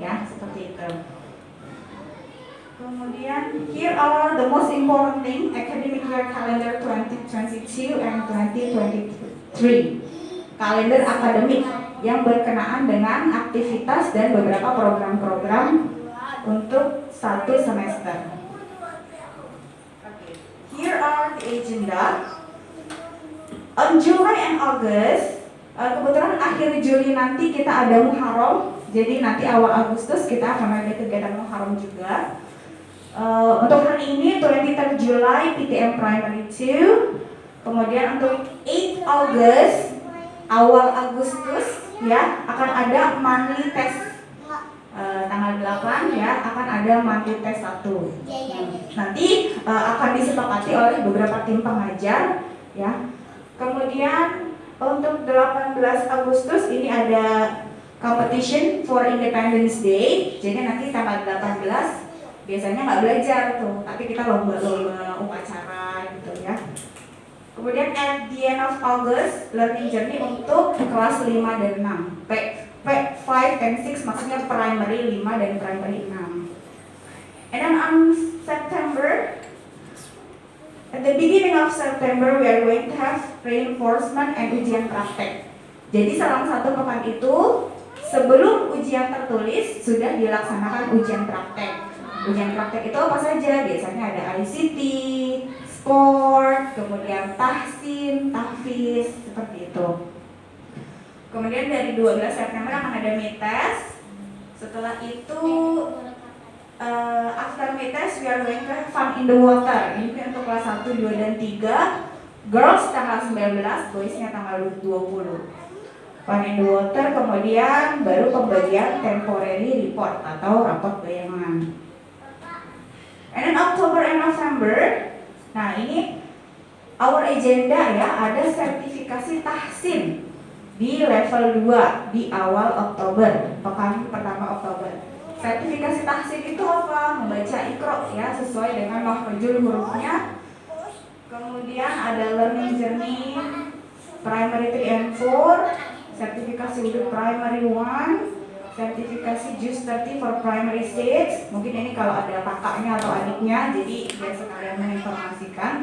Ya, seperti itu. Kemudian here are the most important thing academic year calendar 2022 and 2023. Kalender akademik yang berkenaan dengan aktivitas dan beberapa program-program untuk satu semester. Here are the agenda. On July and August, kebetulan akhir Juli nanti kita ada Muharram, jadi nanti awal Agustus kita akan ada kegiatan Muharram juga. Untuk hari ini 23 July PTM Primary 2, kemudian untuk 8 August awal Agustus ya akan ada monthly test. Tanggal 8 ya akan ada monthly test 1. Nanti akan disepakati oleh beberapa tim pengajar ya. Kemudian untuk 18 Agustus ini ada competition for Independence Day. Jadi nanti tanggal 18 biasanya nggak belajar tuh, tapi kita lomba-lomba upacara gitu ya. Kemudian at the end of August, learning journey untuk kelas 5 dan 6. P5 and 6 maksudnya primary 5 dan primary 6. And then on September, at the beginning of September, we are going to have reinforcement and ujian praktek. Jadi selama satu pekan itu, sebelum ujian tertulis, sudah dilaksanakan ujian praktek. Ujian praktek itu apa saja? Biasanya ada ICT, sport, kemudian tahsin, tahfiz, seperti itu. Kemudian dari 12 September akan ada mid test. Setelah itu after mid test we are going to have fun in the water. Ini untuk kelas 1, 2, dan 3. Girls tanggal 19, boysnya tanggal 20. Fun in the water, kemudian baru pembagian temporary report atau raport bayangan. And then October and November, nah ini our agenda ya, ada sertifikasi tahsin di level 2 di awal Oktober, pekan pertama Oktober. Sertifikasi tahsin itu apa? Membaca Iqra ya, sesuai dengan makhrajul hurufnya. Kemudian ada learning journey primary 3 and 4, sertifikasi untuk primary 1, sertifikasi JUS 30 for primary 6. Mungkin ini kalau ada kakaknya atau adiknya, jadi biar sekalian menginformasikan.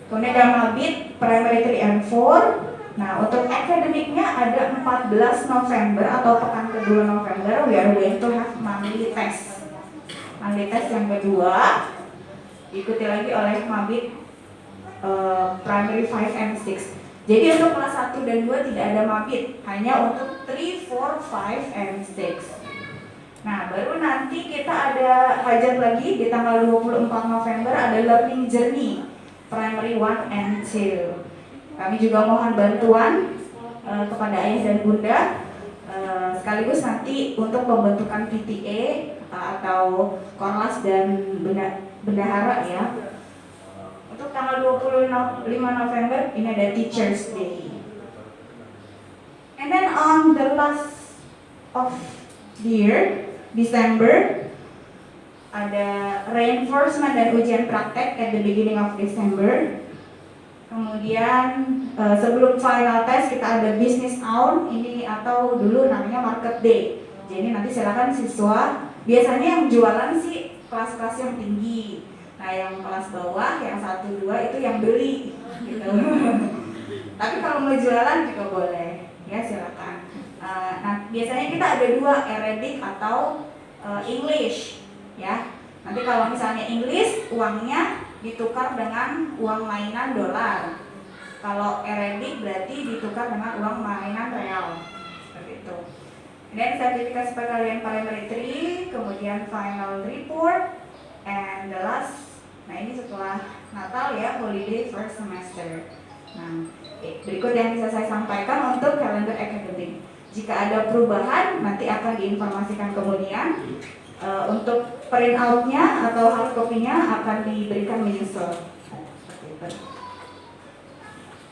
Kemudian ada Mabit primary 3 and 4. Nah, untuk akademiknya ada 14 November atau pekan kedua November, we are going to have monthly test. Monthly test yang kedua, diikuti lagi oleh Mabit primary 5 and 6. Jadi untuk kelas 1 dan 2 tidak ada Mabit, hanya untuk 3, 4, 5, and 6. Nah, baru nanti kita ada hajat lagi di tanggal 24 November ada learning journey primary 1 and 2. Kami juga mohon bantuan kepada ayah dan bunda, sekaligus nanti untuk pembentukan PTA atau korlas dan bendahara ya. Untuk tanggal 25 November ini ada Teachers Day. And then on the last of the year, December, ada reinforcement dan ujian praktek at the beginning of December. Kemudian sebelum final test kita ada business hour ini atau dulu namanya market day. Jadi nanti silakan siswa, biasanya yang jualan sih kelas-kelas yang tinggi. Nah yang kelas bawah, yang 1, 2 itu yang beli gitu. Tapi kalau mau jualan juga boleh, ya silakan. Nah biasanya kita ada 2, Arabic atau English, ya. Nanti kalau misalnya English, uangnya ditukar dengan uang mainan dolar. Kalau Arabic berarti ditukar dengan uang mainan real. Seperti itu. Dan sertifikasi perkalian primary 3, kemudian final report, and the last. Nah ini setelah Natal ya, holiday first semester. Nah, berikut yang bisa saya sampaikan untuk kalender akademik. Jika ada perubahan nanti akan diinformasikan kemudian. Untuk print out-nya atau hard copy-nya akan diberikan menyusul.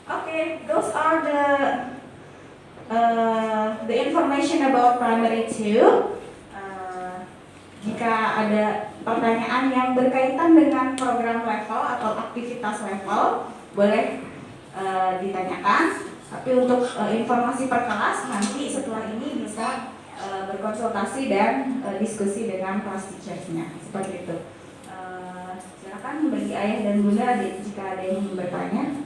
Okay, those are the information about primary 2. Jika ada pertanyaan yang berkaitan dengan program level atau aktivitas level, boleh ditanyakan. Tapi untuk informasi per kelas nanti setelah ini bisa berkonsultasi dan diskusi dengan kelas teachers-nya. Seperti itu. Silakan bagi ayah dan bunda jika ada yang bertanya.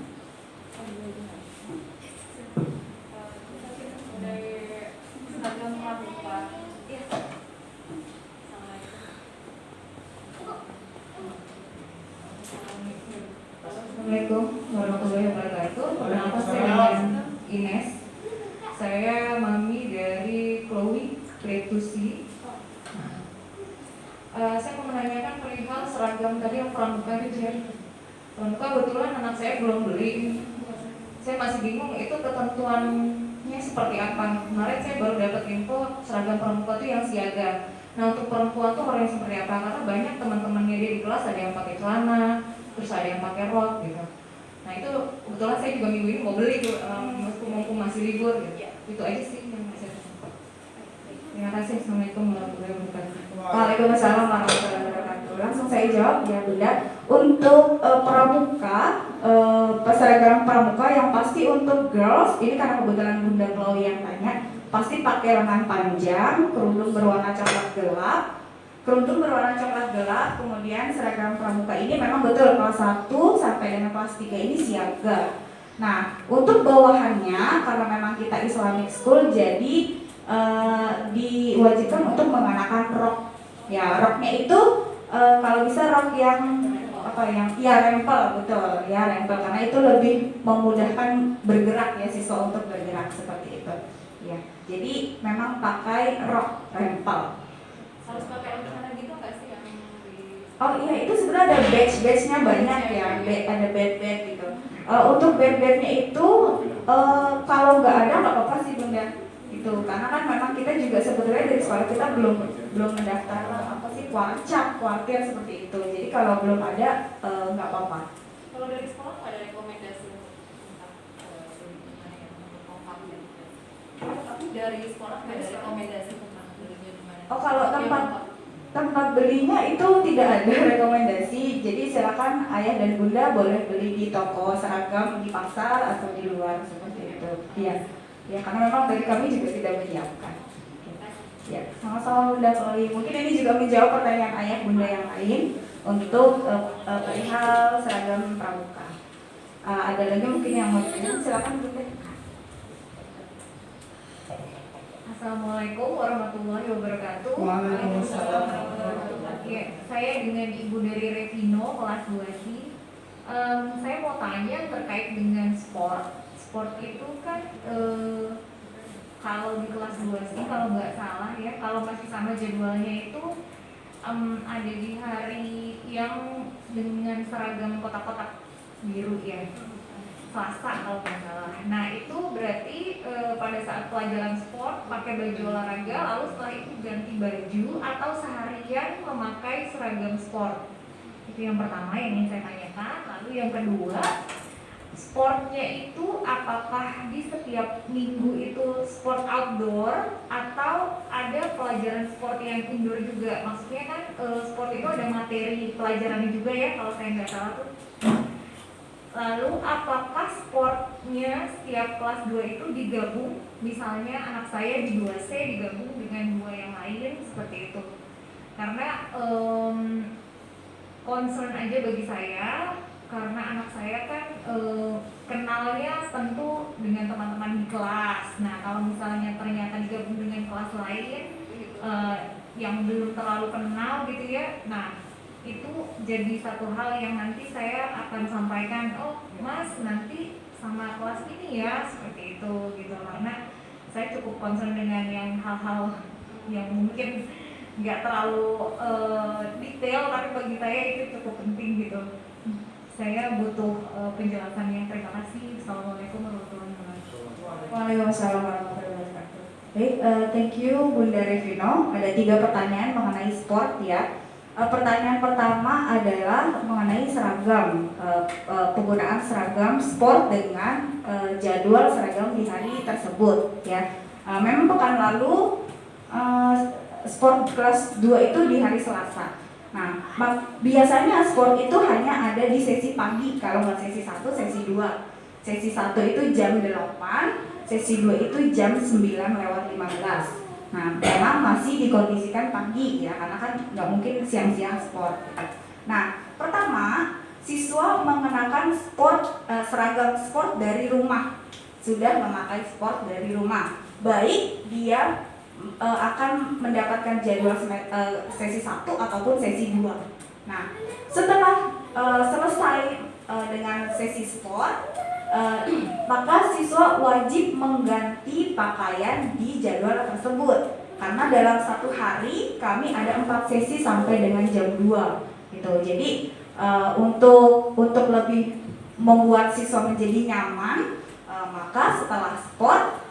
Assalamualaikum warahmatullahi wabarakatuh. Perkenalkan saya dengan Ines. Saya mami dari Chloe Kretusi. Saya mau menanyakan perihal seragam tadi yang pramuka itu ya. Pramuka kebetulan anak saya belum beli. Saya masih bingung itu ketentuannya seperti apa. Kemarin saya baru dapat info seragam pramuka itu yang siaga. Nah untuk perempuan tuh harus seperti apa? Karena banyak teman-temannya dia di kelas ada yang pakai celana, terus ada yang pakai rok gitu. Nah itu kebetulan saya juga minggu ini mau beli tuh, mumpung masih libur gitu. Itu aja sih yang saya sampaikan. Terima kasih. Assalamualaikum warahmatullahi wabarakatuh. Waalaikumsalam warahmatullahi wabarakatuh. Langsung saya jawab ya bunda. Untuk pramuka, seragam pramuka yang pasti untuk girls ini karena kebetulan bunda Chloe yang tanya, pasti pakai lengan panjang, kerudung berwarna coklat gelap. Kerudung berwarna coklat gelap, kemudian seragam pramuka ini memang betul kelas 1 sampai dengan kelas 3 ini siaga. Nah, untuk bawahannya karena memang kita Islamic school jadi diwajibkan untuk mengenakan rok. Ya, roknya itu kalau bisa rok yang rempel, betul ya, rempel karena itu lebih memudahkan bergerak ya siswa untuk bergerak seperti itu. Ya, jadi memang pakai rok rempel. Harus pakai celana gitu nggak sih yang di... Oh iya, itu sebenarnya ada badge-badge-nya banyak ya, ada badge-badge gitu. Untuk badge-badge-nya itu kalau nggak ada nggak apa-apa sih bunda. Itu karena kan memang kita juga sebetulnya dari sekolah kita belum mendaftar kuartir seperti itu. Jadi kalau belum ada nggak apa-apa. Kalau dari sekolah nggak ada rekomendasi tentang gimana ya untuk kompak dan tapi dari sekolah nggak ada rekomendasi tentang dulunya gimana? Oh kalau tempat Tempat belinya itu tidak ada rekomendasi, jadi silakan ayah dan bunda boleh beli di toko seragam di pasar atau di luar seperti itu. Iya, ya karena memang dari kami juga tidak menyiapkan. Ya, sama-sama Bunda Chloe. Mungkin ini juga menjawab pertanyaan ayah bunda yang lain untuk perihal seragam pramuka. Ada lagi mungkin yang mau ditanyakan, silakan Bunda. Assalamualaikum warahmatullahi wabarakatuh. Waalaikumsalam. Ya, saya dengan Ibu dari Revino kelas 2C. Saya mau tanya terkait dengan sport. Sport itu kan kalau di kelas 2C kalau nggak salah ya, kalau masih sama jadwalnya itu ada di hari yang dengan seragam kotak-kotak biru ya. Selasa kalau nggak salah. Nah itu berarti pada saat pelajaran sport pakai baju olahraga, lalu setelah itu ganti baju atau seharian memakai seragam sport. Itu yang pertama yang ingin saya tanyakan. Lalu yang kedua, sportnya itu apakah di setiap minggu itu sport outdoor atau ada pelajaran sport yang indoor juga? Maksudnya kan sport itu ada materi pelajarannya juga ya kalau saya nggak salah tuh. Lalu apakah sportnya setiap kelas 2 itu digabung? Misalnya anak saya di 2C digabung dengan 2 yang lain seperti itu. Karena concern aja bagi saya, karena anak saya kan kenalnya tentu dengan teman-teman di kelas. Nah kalau misalnya ternyata digabung dengan kelas lain yang belum terlalu kenal gitu ya, nah itu jadi satu hal yang nanti saya akan sampaikan, oh mas nanti sama kelas ini ya, seperti itu gitu. Karena saya cukup concern dengan yang hal-hal yang mungkin nggak terlalu detail, tapi bagi saya itu cukup penting gitu. Saya butuh penjelasannya. Terima kasih. Assalamualaikum warahmatullahi wabarakatuh. Waalaikumsalam warahmatullahi wabarakatuh. Baik, thank you Bunda Revino. Ada 3 pertanyaan mengenai sport ya. Pertanyaan pertama adalah mengenai seragam, penggunaan seragam sport dengan jadwal seragam di hari tersebut ya. Memang pekan lalu sport kelas 2 itu di hari Selasa. Nah, biasanya sport itu hanya ada di sesi pagi, kalau nggak sesi 1, sesi 2. Sesi 1 itu jam 8, sesi 2 itu jam 9:15. Nah, memang masih dikondisikan pagi ya, karena kan nggak mungkin siang-siang sport. Nah, pertama, siswa mengenakan seragam sport dari rumah, sudah memakai sport dari rumah. Baik dia akan mendapatkan jadwal sesi 1 ataupun sesi 2. Nah, setelah selesai dengan sesi sport, maka siswa wajib mengganti pakaian di jadwal tersebut. Karena dalam satu hari kami ada 4 sesi sampai dengan jam 2 gitu. Jadi untuk lebih membuat siswa menjadi nyaman, maka setelah sport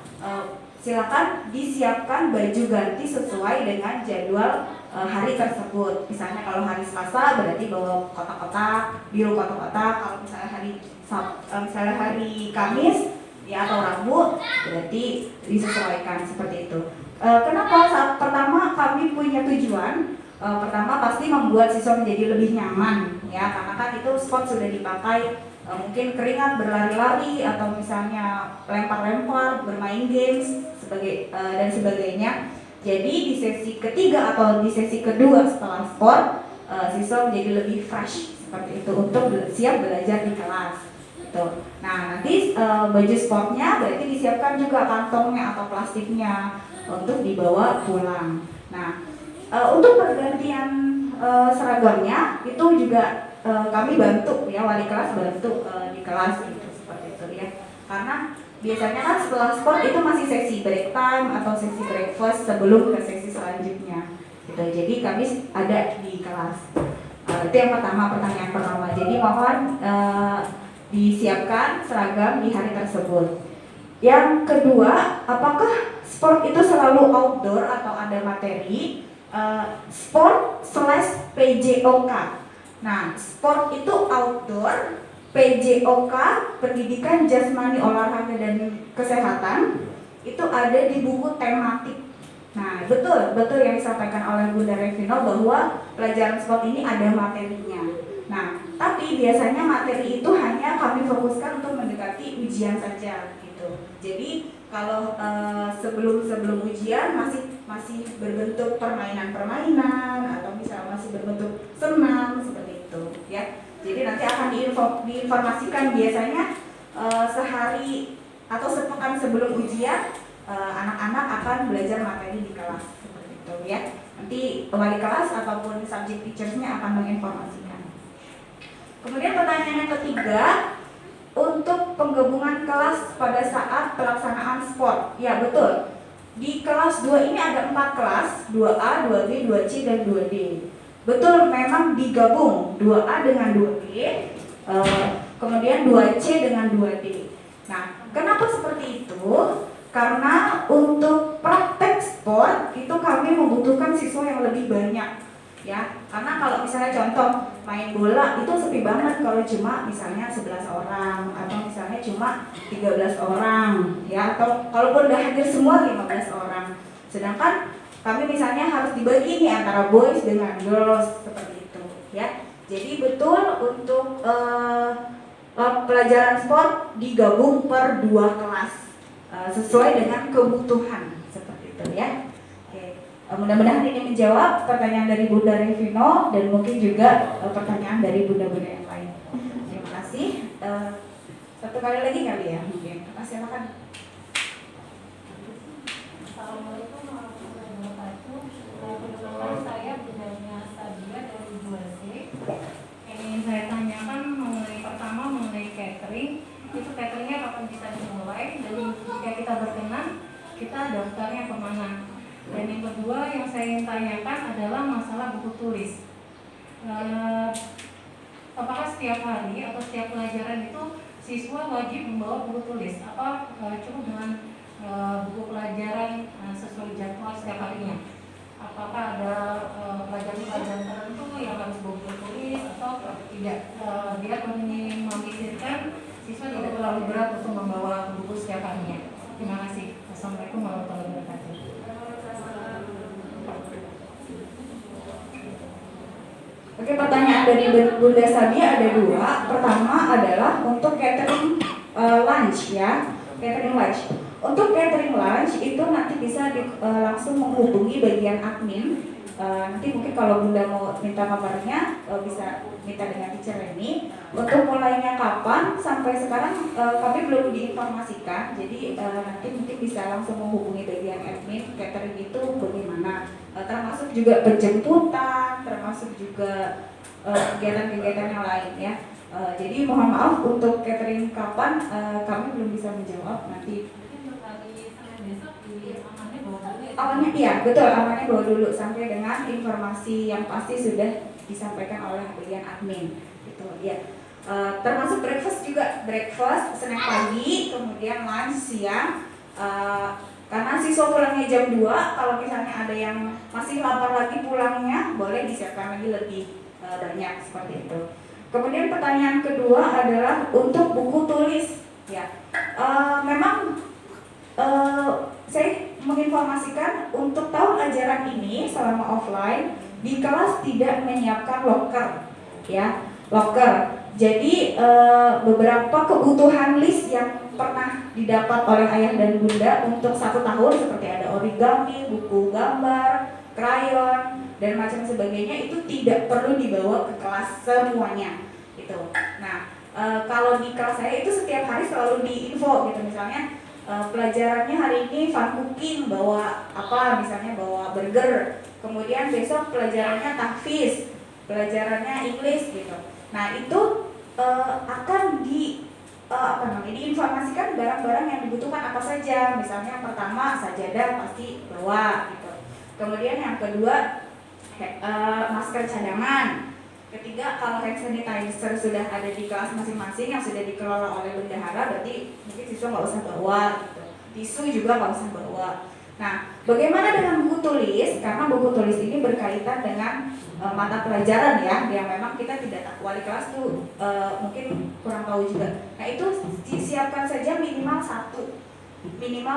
silakan disiapkan baju ganti sesuai dengan jadwal hari tersebut. Misalnya kalau hari Selasa berarti bawa kotak-kotak, biru kotak-kotak. Kalau misalnya hari Kamis ya atau Rabu berarti disesuaikan seperti itu. Kenapa? Saat pertama kami punya tujuan, pertama pasti membuat siswa menjadi lebih nyaman ya, karena kan itu sport sudah dipakai mungkin keringat, berlari-lari atau misalnya lempar-lempar, bermain games dan sebagainya. Jadi di sesi ketiga atau di sesi kedua setelah sport, siswa menjadi lebih fresh seperti itu untuk siap belajar di kelas. Gitu. Nah nanti baju sportnya berarti disiapkan juga kantongnya atau plastiknya untuk dibawa pulang. Nah untuk pergantian seragamnya itu juga kami bantu ya, wali kelas bantu di kelas gitu, seperti itu ya. Karena biasanya kan setelah sport itu masih sesi break time atau sesi breakfast sebelum ke sesi selanjutnya gitu. Jadi kami ada di kelas. Itu yang pertama, pertanyaan pertama. Jadi mohon disiapkan seragam di hari tersebut. Yang kedua, apakah sport itu selalu outdoor atau ada materi? Sport / PJOK. Nah, sport itu outdoor, PJOK, pendidikan jasmani olahraga dan kesehatan, itu ada di buku tematik. Nah, betul yang disampaikan oleh Bunda Revino bahwa pelajaran sport ini ada materinya. Nah, tapi biasanya materi itu hanya kami fokuskan untuk mendekati ujian saja gitu. Jadi kalau sebelum ujian masih berbentuk permainan-permainan atau misalnya masih berbentuk senam seperti itu ya. Jadi nanti akan diinformasikan biasanya sehari atau sepekan sebelum ujian anak-anak akan belajar materi di kelas seperti itu ya. Nanti wali kelas ataupun subject teachersnya akan menginformasikan. Kemudian pertanyaan yang ketiga, untuk penggabungan kelas pada saat pelaksanaan sport. Ya betul, di kelas 2 ini ada 4 kelas, 2A, 2B, 2C, dan 2D. Betul, memang digabung 2A dengan 2B, kemudian 2C dengan 2D. Nah, kenapa seperti itu? Karena untuk praktek sport itu kami membutuhkan siswa yang lebih banyak ya. Karena kalau misalnya contoh main bola itu sepi banget kalau cuma misalnya 11 orang atau misalnya cuma 13 orang ya, atau kalaupun udah hadir semua 15 orang. Sedangkan kami misalnya harus dibagi nih antara boys dengan girls seperti itu ya. Jadi betul untuk pelajaran sport digabung per 2 kelas sesuai dengan kebutuhan seperti itu ya. Oke. Mudah-mudahan ini menjawab pertanyaan dari Bunda Revino dan mungkin juga pertanyaan dari bunda-bunda yang lain. Terima kasih. Satu kali lagi kali ya mungkin. Silakan. Assalamualaikum warahmatullahi wabarakatuh. Perkenalkan saya Bunda Sabia dari 2C. Yang ingin saya tanyakan mengenai catering. Itu cateringnya kapan bisa dimulai, dan jika kita berkenan kita daftarnya kemana. Dan yang kedua yang saya ingin tanyakan adalah masalah buku tulis. Apakah setiap hari atau setiap pelajaran itu siswa wajib membawa buku tulis? Apa cukup dengan buku pelajaran sesuai jadwal setiap harinya? Apakah ada pelajaran-pelajaran tertentu yang harus bawa buku tulis atau tidak? Biar meminimalisirkan siswa tidak terlalu berat untuk membawa buku setiap harinya. Terima kasih. Assalamualaikum warahmatullahi wabarakatuh. Oke, pertanyaan dari Bunda Sabia ada 2. Pertama adalah untuk catering lunch ya, catering lunch. Untuk catering lunch itu nanti bisa langsung menghubungi bagian admin. Nanti mungkin kalau Bunda mau minta kabarnya bisa minta dengan teacher ini. Untuk mulainya kapan sampai sekarang kami belum diinformasikan. Jadi nanti mungkin bisa langsung menghubungi bagian admin catering itu bagaimana. Termasuk juga penjemputan, termasuk juga kegiatan-kegiatan yang lain ya. Jadi mohon maaf untuk catering kapan kami belum bisa menjawab nanti. Awalnya iya betul, awalnya bawa dulu sampai dengan informasi yang pasti sudah disampaikan oleh bagian admin gitu ya. Termasuk breakfast juga, breakfast, snack pagi, kemudian lunch siang. Karena siswa pulangnya jam 2, kalau misalnya ada yang masih lapar lagi pulangnya, boleh disiapkan lagi lebih banyak seperti itu. Kemudian pertanyaan kedua adalah untuk buku tulis ya. Memang saya menginformasikan untuk tahun ajaran ini selama offline di kelas tidak menyiapkan locker ya, locker. Jadi beberapa kebutuhan list yang pernah didapat oleh ayah dan bunda untuk 1 tahun seperti ada origami, buku gambar, krayon dan macam sebagainya itu tidak perlu dibawa ke kelas semuanya gitu. Nah kalau di kelas saya itu setiap hari selalu diinfo gitu, misalnya pelajarannya hari ini fun cooking, bawa apa, misalnya bawa burger. Kemudian besok pelajarannya tahfiz, pelajarannya English gitu. Nah itu akan diinformasikan barang-barang yang dibutuhkan apa saja. Misalnya yang pertama sajadah pasti bawa gitu. Kemudian yang kedua masker cadangan. Ketiga, kalau hand sanitizer sudah ada di kelas masing-masing yang sudah dikelola oleh bendahara, berarti mungkin siswa nggak usah bawa gitu. Tisu juga nggak usah bawa. Nah, bagaimana dengan buku tulis? Karena buku tulis ini berkaitan dengan mata pelajaran ya, yang memang kita tidak tahu, wali kelas tuh mungkin kurang tahu juga. Nah, itu disiapkan saja minimal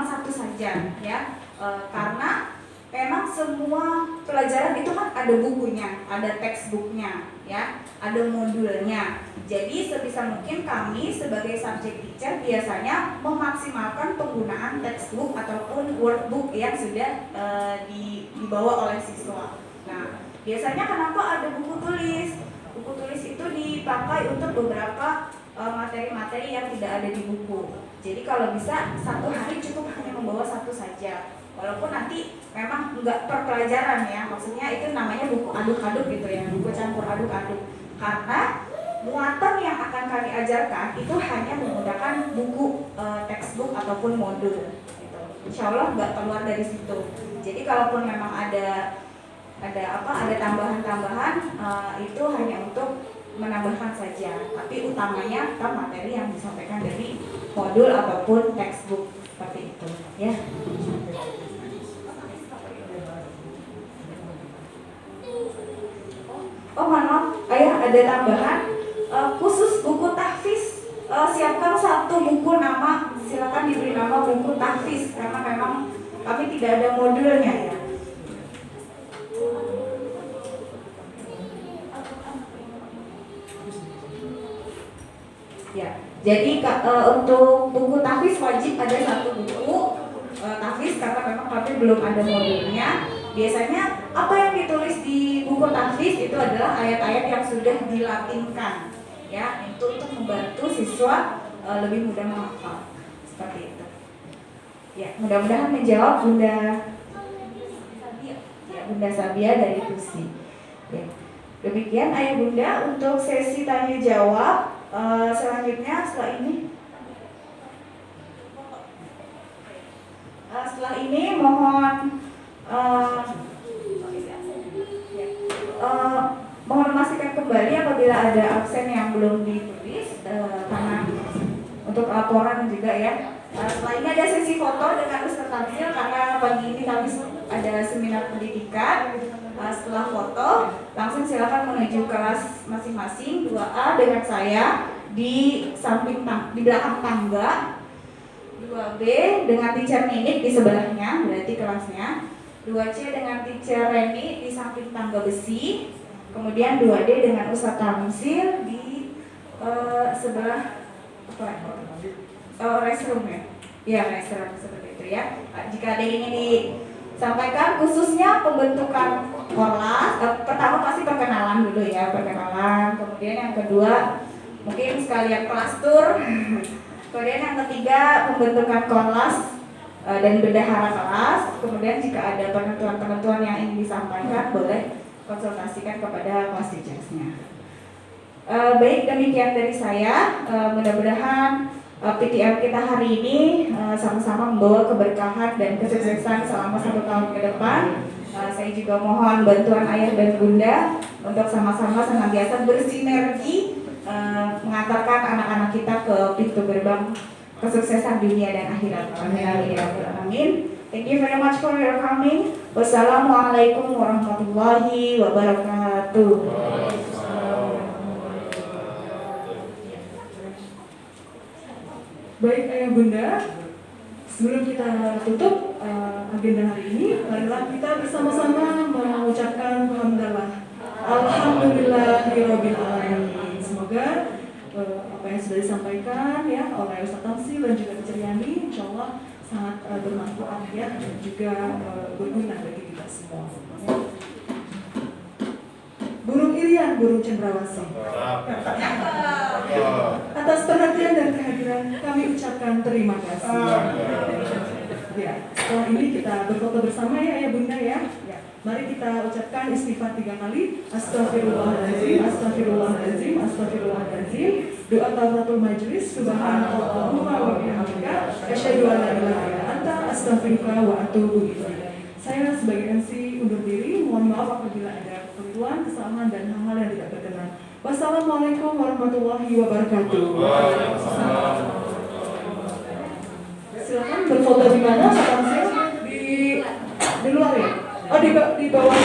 satu saja ya, karena memang semua pelajaran itu kan ada bukunya, ada textbooknya, ya, ada modulnya. Jadi sebisa mungkin kami sebagai subject teacher biasanya memaksimalkan penggunaan textbook ataupun workbook yang sudah dibawa oleh siswa. Nah, biasanya kenapa ada buku tulis? Buku tulis itu dipakai untuk beberapa materi-materi yang tidak ada di buku. Jadi kalau bisa satu hari cukup hanya membawa satu saja. Walaupun nanti memang enggak per pelajaran ya, maksudnya itu namanya buku aduk-aduk gitu ya, buku campur aduk-aduk. Karena muatan yang akan kami ajarkan itu hanya menggunakan buku textbook ataupun modul. Gitu. Insya Allah nggak keluar dari situ. Jadi kalaupun memang ada tambahan-tambahan itu hanya untuk menambahkan saja. Tapi utamanya tetap materi yang disampaikan dari modul ataupun textbook seperti itu, ya. Oh maaf, ayah ada tambahan khusus buku tahfiz. Siapkan satu buku nama, silakan diberi nama buku tahfiz karena memang kami tidak ada modulnya ya. Ya, jadi untuk buku tahfiz wajib ada satu buku tahfiz karena memang kami belum ada modulnya. Biasanya apa yang ditulis di buku tahfiz itu adalah ayat-ayat yang sudah dilatinkan, ya, itu untuk membantu siswa lebih mudah menghafal seperti itu. Ya, mudah-mudahan menjawab Bunda Sabia dari TUSI. Ya. Demikian ayah bunda untuk sesi tanya jawab. Selanjutnya setelah ini mohon mohon memastikan kembali apabila ada absen yang belum ditulis karena untuk laporan juga ya. Setelah ini ada sesi foto dengan Ustaz Tamsil karena pagi ini kami ada seminar pendidikan. Setelah foto langsung silakan menuju kelas masing-masing 2A dengan saya di belakang tangga, 2B dengan teacher Ninik di sebelahnya berarti kelasnya, 2C dengan teacher Reni di samping tangga besi, kemudian 2D dengan Ustaz Tamsil di sebelah restroom ya. Ya, restroom seperti itu ya. Jika ada yang ingin disampaikan khususnya pembentukan korlas, pertama pasti perkenalan dulu ya, kemudian yang kedua mungkin sekalian kelas tour, kemudian yang ketiga pembentukan korlas dan bendahara kelas, kemudian jika ada penentuan-penentuan yang ingin disampaikan boleh konsultasikan kepada kelas teachersnya. Baik, demikian dari saya. Mudah-mudahan PTM kita hari ini sama-sama membawa keberkahan dan kesuksesan selama 1 tahun ke depan. Saya juga mohon bantuan ayah dan bunda untuk sama-sama senantiasa bersinergi mengantarkan anak-anak kita ke pintu gerbang kesuksesan dunia dan akhirat. Amin. Thank you very much for your coming. Wassalamualaikum warahmatullahi wabarakatuh. Baik ayah bunda, sebelum kita tutup agenda hari ini, marilah kita bersama-sama mengucapkan hamdalah. Alhamdulillahirabbil alamin. Semoga apa yang sudah disampaikan ya oleh Ustaz Tamsil dan juga Teacher Yani insyaallah sangat bermanfaat ya dan juga berguna bagi kita semua. Burung Irian, burung cendrawasih. Atas perhatian dan kehadiran kami ucapkan terima kasih. Ya, setelah ini kita berfoto bersama ya ayah bunda ya. Mari kita ucapkan istighfar 3 kali. Astagfirullahaladzim, astagfirullahaladzim, astagfirullahaladzim. Doa tawaratul majlis. Subhanallahumma wa bihamdika asyhadu an la ilaha illa anta astaghfiruka wa atubu ilaik. Saya sebagai MC undur diri. Mohon maaf apabila ada ketentuan, kesalahan dan hal-hal yang tidak berkenan. Wassalamualaikum warahmatullahi wabarakatuh. Silakan berfoto di mana? Di luar ya? Oh di bawah.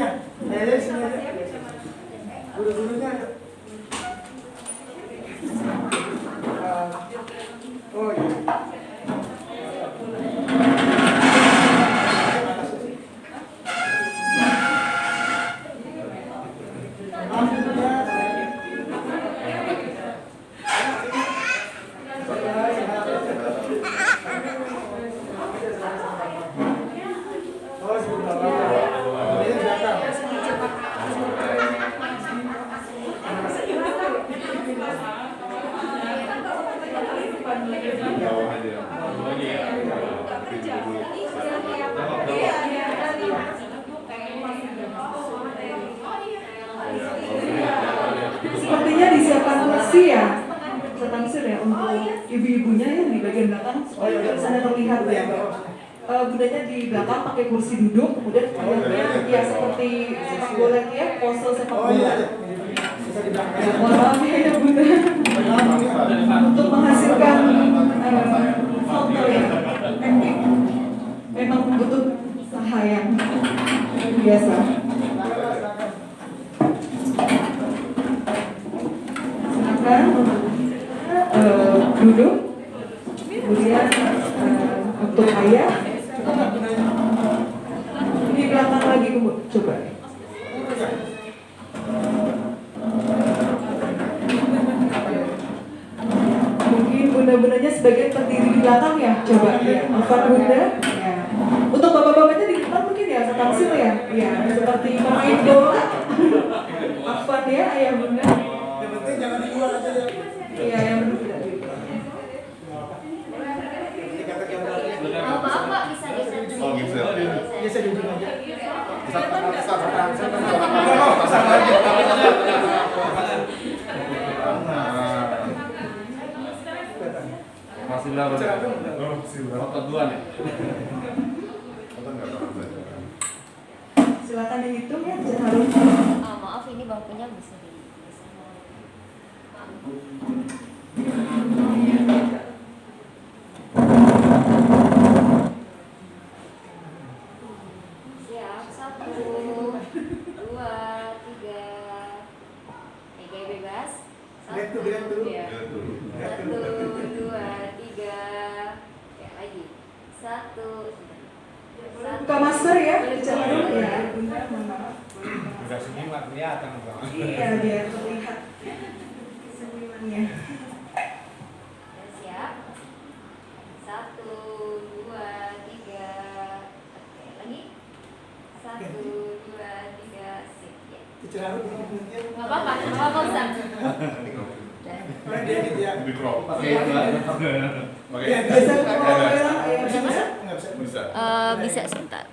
guru-gurunya. Ayah sini aja. Guru-gurunya ada. Oh iya. Sepertinya disiapkan kursi ya, setangsir ya untuk ibu-ibunya yang di bagian belakang supaya sana terlihat ya. Bundanya di belakang pakai kursi duduk, kemudian ayahnya ya seperti sepak bola ya, pose sepak bola. Ya, mohon maaf ya bunda, untuk menghasilkan foto ya, memang butuh usaha yang biasa. Silakan duduk, kemudian untuk ayah di belakang lagi coba. Mungkin bunda-bundanya sebagian terdiri di belakang ya, coba ya. Afan bunda. Ya. Untuk bapak-bapaknya di depan mungkin ya, setamsil ya. Ya, seperti pemain bola. Afan ya, ayah bunda. Yang penting jangan dijual aja ya. Iya, yang penting tidak dijual. Maaf Pak, bisa geser Oh, gitu ya. Biasa duduk aja. Masih berapa? Otot dua nih. Silakan dihitung ya, Jaharum. Maaf ini bangkunya bisa siap, 1, 2, 3. Tiga bebas. Lihat tuh, lihat tuh. Ya. 1, 2, 3. Ya, lagi. 1. Buka masker ya, Jaharum ya. Bunda, mohon maaf. Udah sini mah kelihatan Bang. Iya, biar terlihat senyumannya. Siap. 1, 2, 3. Oke, lagi. 1, 2, 3. Sip. Ya. Bicara dulu. Nggak apa-apa, nggak apa-apa Ustaz. Karena dia gitu ya. Di crop. Pakai itu aja. Pakai. Bisa kalau ayah Bisa nggak? Nggak bisa. Bisa. Bisa sebentar.